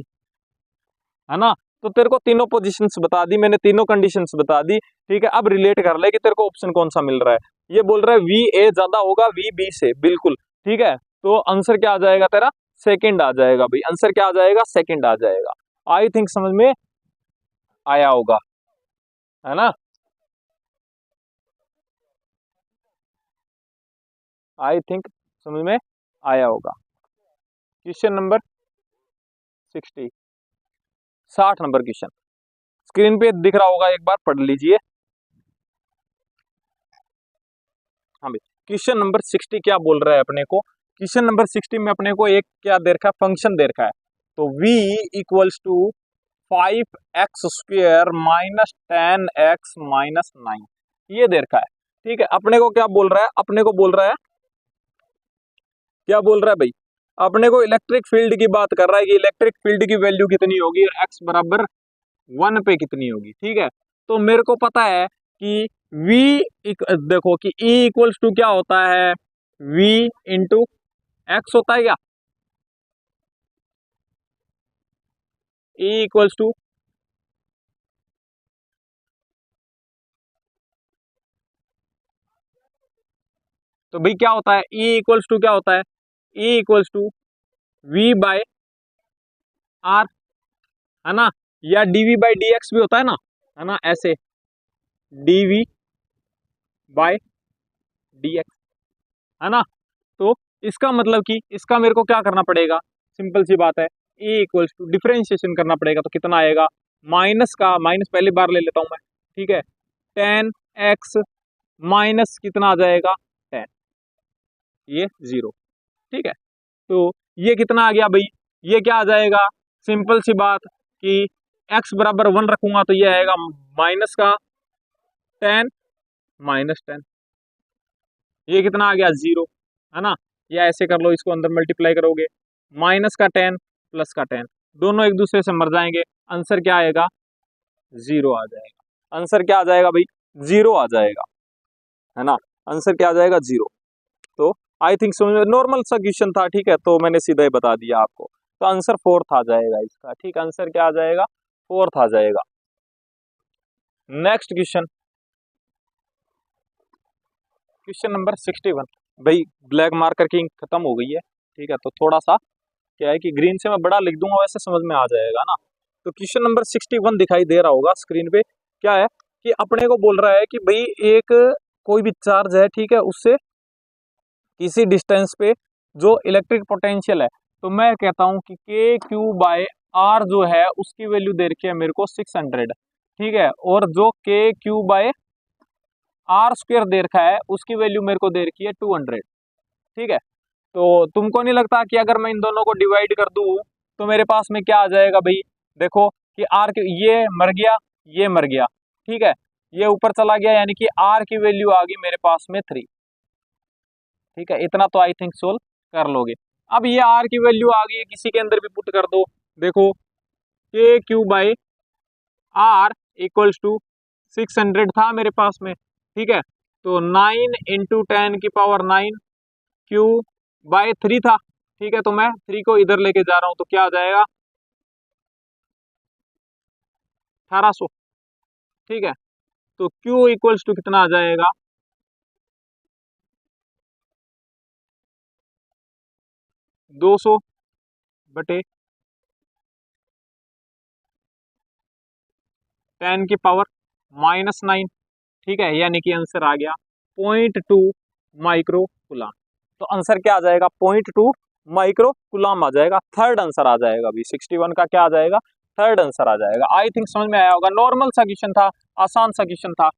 है ना। तो तेरे को तीनों पोजीशंस बता दी मैंने, तीनों कंडीशंस बता दी, ठीक है। अब रिलेट कर ले कि तेरे को ऑप्शन कौन सा मिल रहा है। ये बोल रहा है वी ए ज्यादा होगा वी बी से, बिल्कुल ठीक है। तो आंसर क्या आ जाएगा तेरा, सेकंड आ जाएगा भाई। आंसर क्या आ जाएगा, सेकंड आ जाएगा। आई थिंक समझ में आया होगा, है ना। आई थिंक समझ में आया होगा। Question number 60, 60 number question screen पे दिख रहा होगा, एक बार पढ़ लीजिए। हाँ भाई, क्वेश्चन नंबर 60 क्या बोल रहा है अपने को, क्वेश्चन नंबर 60 में अपने को एक क्या दे रखा है, फंक्शन दे रखा है। तो v equals to 5x² minus 10x-9 ये दे रखा है, ठीक है। अपने को क्या बोल रहा है, अपने को बोल रहा है, क्या बोल रहा है भाई, अपने को इलेक्ट्रिक फील्ड की बात कर रहा है कि इलेक्ट्रिक फील्ड की वैल्यू कितनी होगी और x बराबर 1 पे कितनी होगी, ठीक है। तो मेरे को पता है कि v देखो कि E इक्वल्स टू क्या होता है,
V इंटू एक्स होता है क्या, E इक्वल्स टू तो भाई क्या होता है, E इक्वल्स टू क्या होता है, E equals to V by R, है ना, या dV बाई डी एक्स भी होता है ना, ऐसे dV बाय डी एक्स, है ना। तो इसका मतलब कि इसका मेरे को क्या करना पड़ेगा, सिंपल सी बात है, E इक्वल्स टू डिफरेंशिएशन करना पड़ेगा, तो कितना आएगा, माइनस का माइनस पहली बार ले लेता हूं मैं, ठीक है, 10x माइनस कितना आ जाएगा 10, ये 0, ठीक है। तो ये कितना आ गया भाई, ये क्या आ जाएगा, सिंपल सी बात कि x बराबर 1 रखूंगा तो ये आएगा माइनस का 10 माइनस 10, ये कितना आ गया 0, है ना। या ऐसे कर लो, इसको अंदर मल्टीप्लाई करोगे, माइनस का 10 प्लस का 10 दोनों एक दूसरे से मर जाएंगे, आंसर क्या आएगा 0 आ जाएगा, आंसर क्या आ जाएगा भाई 0 आ जाएगा, है ना, आंसर क्या आ जाएगा 0। तो आई थिंक नॉर्मल सा क्वेश्चन था, ठीक है, तो मैंने सीधा ही बता दिया आपको, तो आंसर फोर्थ आ जाएगा इसका, ठीक, आंसर क्या आ जाएगा फोर्थ आ जाएगा। नेक्स्ट क्वेश्चन, क्वेश्चन नंबर 61, भाई ब्लैक मार्कर की इंक खत्म हो गई है, ठीक है, तो थोड़ा सा क्या है कि ग्रीन से मैं बड़ा लिख दूंगा, वैसे समझ में आ जाएगा ना। तो क्वेश्चन नंबर 61 दिखाई दे रहा होगा स्क्रीन पे, क्या है कि अपने को बोल रहा है कि भाई एक कोई भी चार्ज है, ठीक है, उससे किसी डिस्टेंस पे जो इलेक्ट्रिक पोटेंशियल है, तो मैं कहता हूं कि के क्यू बाय आर जो है उसकी वैल्यू दे रखी है मेरे को 600, ठीक है, और जो के क्यू बाय आर स्क्वायर दे रखा है उसकी वैल्यू मेरे को दे रखी है 200, ठीक है। तो तुमको नहीं लगता कि अगर मैं इन दोनों को डिवाइड कर दूं तो मेरे पास में क्या आ जाएगा भाई, देखो कि आर के ये मर गया, ये मर गया, ठीक है, ये ऊपर चला गया, यानी कि आर की वैल्यू आ गई मेरे पास में 3, ठीक है, इतना तो आई थिंक सोल्व कर लोगे। अब ये आर की वैल्यू आ गई है, किसी के अंदर भी पुट कर दो, देखो के Q by R equals to 600 था मेरे पास में, ठीक है, तो 9 इंटू 10 की पावर 9 क्यू बाय 3 था, ठीक है, तो मैं 3 को इधर लेके जा रहा हूं, तो क्या आ जाएगा 1800, ठीक है, तो क्यू इक्वल्स टू कितना आ जाएगा 200 बटे 10 की पावर -9, ठीक है, यानी कि आंसर आ गया 0.2 माइक्रो कूलम। तो आंसर क्या आ जाएगा 0.2 माइक्रो कूलम आ जाएगा, थर्ड आंसर आ जाएगा अभी 61 का, क्या आ जाएगा थर्ड आंसर आ जाएगा। आई थिंक समझ में आया होगा, नॉर्मल सा क्वेश्चन था, आसान सा क्वेश्चन था,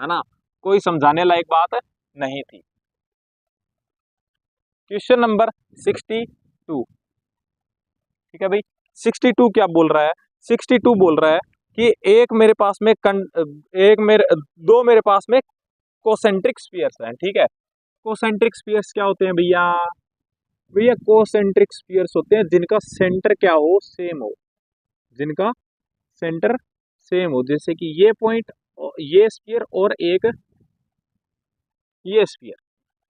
है ना, कोई समझाने लायक बात नहीं थी। क्वेश्चन नंबर 62, ठीक है भाई, 62 क्या बोल रहा है, 62 बोल रहा है कि एक मेरे पास में दो मेरे पास में कोसेंट्रिक स्फीयर्स हैं, ठीक है, कोसेंट्रिक स्फीयर्स क्या होते हैं भैया, भैया कोसेंट्रिक स्फीयर्स होते हैं जिनका सेंटर क्या हो सेम हो, जिनका सेंटर सेम हो, जैसे कि ये पॉइंट, ये स्फीयर और एक ये स्फीयर,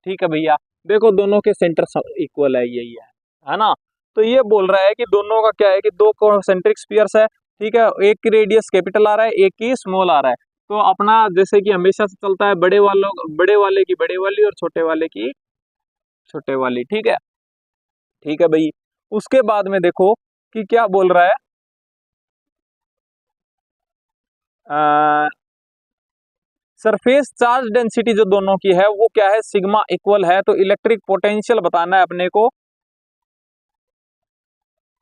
ठीक है भैया, देखो दोनों के सेंटर इक्वल है, यही है ना। तो ये बोल रहा है कि दोनों का क्या है कि दो कॉन्सेंट्रिक स्फीयर्स है, ठीक है, एक की रेडियस कैपिटल आ रहा है, एक की स्मॉल आ रहा है, तो अपना जैसे कि हमेशा से चलता है बड़े वाले की बड़े वाली और छोटे वाले की छोटे वाली, ठीक है भाई। उसके बाद में देखो कि क्या बोल रहा है, सरफेस चार्ज डेंसिटी जो दोनों की है वो क्या है सिग्मा इक्वल है, तो इलेक्ट्रिक पोटेंशियल बताना है अपने को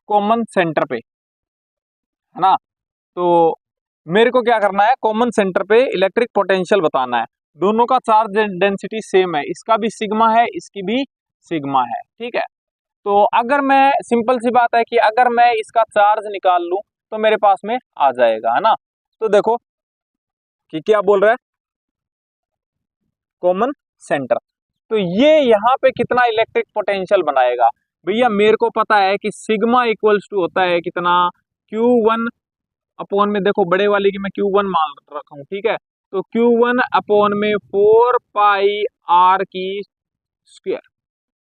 कॉमन सेंटर पे, है ना। तो मेरे को क्या करना है, कॉमन सेंटर पे इलेक्ट्रिक पोटेंशियल बताना है, दोनों का चार्ज डेंसिटी सेम है, इसका भी सिग्मा है इसकी भी सिग्मा है, ठीक है। तो अगर मैं सिंपल सी बात है कि अगर मैं इसका चार्ज निकाल लूं तो मेरे पास में आ जाएगा, है ना। तो देखो कि क्या बोल रहा है कॉमन सेंटर, तो ये यहाँ पे कितना इलेक्ट्रिक पोटेंशियल बनाएगा, भैया मेरे को पता है कि सिग्मा इक्वल्स टू होता है कितना Q1 अपॉन में, देखो बड़े वाले की मैं Q1 मान रखा हूँ, ठीक है, तो Q1 अपॉन में 4 पाई R की स्क्वायर,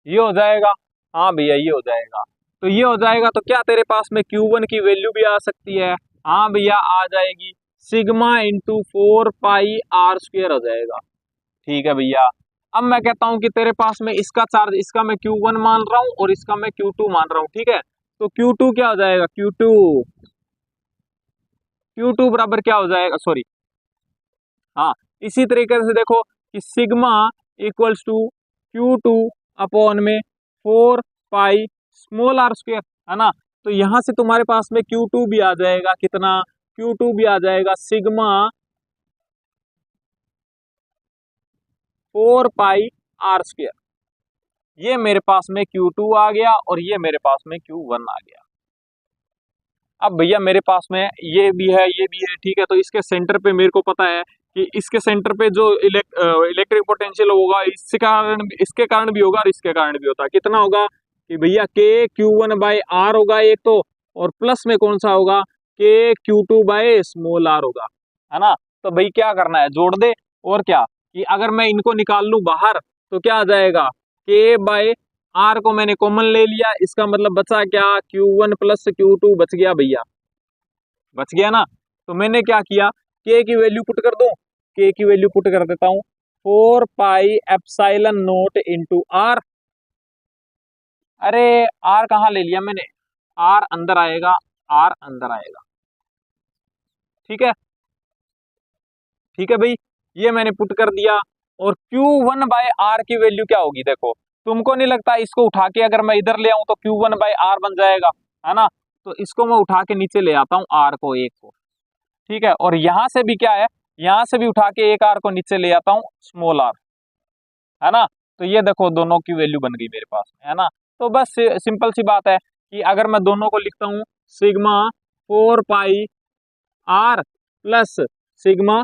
ये हो जाएगा। हाँ भैया ये हो जाएगा, तो ये हो जाएगा। तो क्या तेरे पास में Q1 की वैल्यू भी आ सकती है? हाँ भैया आ जाएगी, सिग्मा इंटू 4 पाई r² हो जाएगा। ठीक है भैया। अब मैं कहता हूं कि तेरे पास में इसका चार्ज, इसका मैं Q1 मान रहा हूं और इसका मैं Q2 मान रहा हूं, ठीक है। तो Q2 क्या हो जाएगा, Q2 बराबर क्या हो जाएगा, सॉरी, हाँ, इसी तरीके से देखो कि sigma equals to Q2 upon में 4 पाई r², है ना। तो यहां से तुम्हारे पास में Q2 भी आ जाएगा, कितना, Q2 भी आ जाएगा सिग्मा 4 पाई r²। ये मेरे पास में Q2 आ गया और ये मेरे पास में Q1 आ गया। अब भैया मेरे पास में ये भी है, ये भी है, ठीक है। तो इसके सेंटर पे मेरे को पता है कि इसके सेंटर पे जो इलेक्ट्रिक पोटेंशियल होगा, इसके कारण भी होगा और इसके कारण भी होता है। कितना होगा कि भैया K/Q1/r होगा एक तो, और प्लस में कौन सा होगा, K/Q2/r होगा, है ना। तो भाई क्या करना है, जोड़ दे। और क्या कि अगर मैं इनको निकाल लूं बाहर तो क्या आ जाएगा, K/r को मैंने कॉमन ले लिया, इसका मतलब बचा क्या, Q1 प्लस Q2 बच गया भैया, बच गया ना। तो मैंने क्या किया, K की वैल्यू पुट कर दो, K की वैल्यू पुट कर देता हूं 4 पाई ε0 इंटू r। अरे r कहाँ ले लिया मैंने, r अंदर आएगा, r अंदर आएगा, ठीक है, ठीक है भाई। ये मैंने पुट कर दिया। और Q1/r की वैल्यू क्या होगी, देखो तुमको नहीं लगता इसको उठा के अगर मैं इधर ले आऊं तो Q1/r बन जाएगा, है ना। तो इसको मैं उठा के नीचे ले आता हूं, r को, एक को, ठीक है। और यहां से भी क्या है, यहां से भी उठा के एक r को नीचे ले आता हूं, स्मॉल r, है ना। तो ये देखो दोनों की वैल्यू बन गई मेरे पास, है ना। तो बस सिंपल सी बात है कि अगर मैं दोनों को लिखता हूं, सिग्मा 4 पाई r plus sigma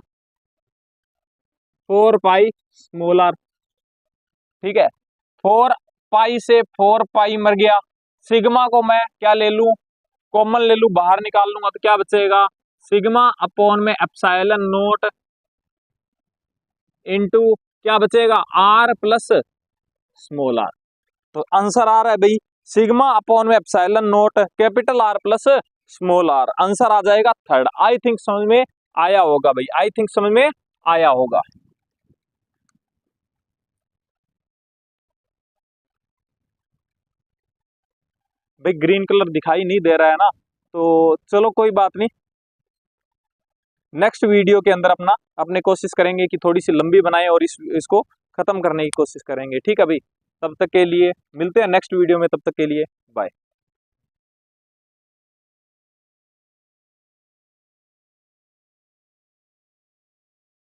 4 pi small r, ठीक है। 4 पाई से 4 पाई मर गया, सिग्मा को मैं क्या ले लूं, कॉमन ले लूं, बाहर निकाल लूंगा तो क्या बचेगा, सिग्मा अपॉन में ε0 इंटू क्या बचेगा, r प्लस स्मॉल r। तो आंसर आ रहा है भाई सिग्मा अपॉन में ε0 capital R plus small r, answer आ जाएगा थर्ड। आई थिंक समझ में आया होगा भाई, आई थिंक समझ में आया होगा। भाई ग्रीन कलर दिखाई नहीं दे रहा है ना, तो चलो कोई बात नहीं, नेक्स्ट वीडियो के अंदर अपने कोशिश करेंगे कि थोड़ी सी लंबी बनाएं और इसको खत्म करने की कोशिश करेंगे, ठीक है भाई। तब तक के लिए मिलते हैं नेक्स्ट वीडियो में, तब तक के लिए बाय।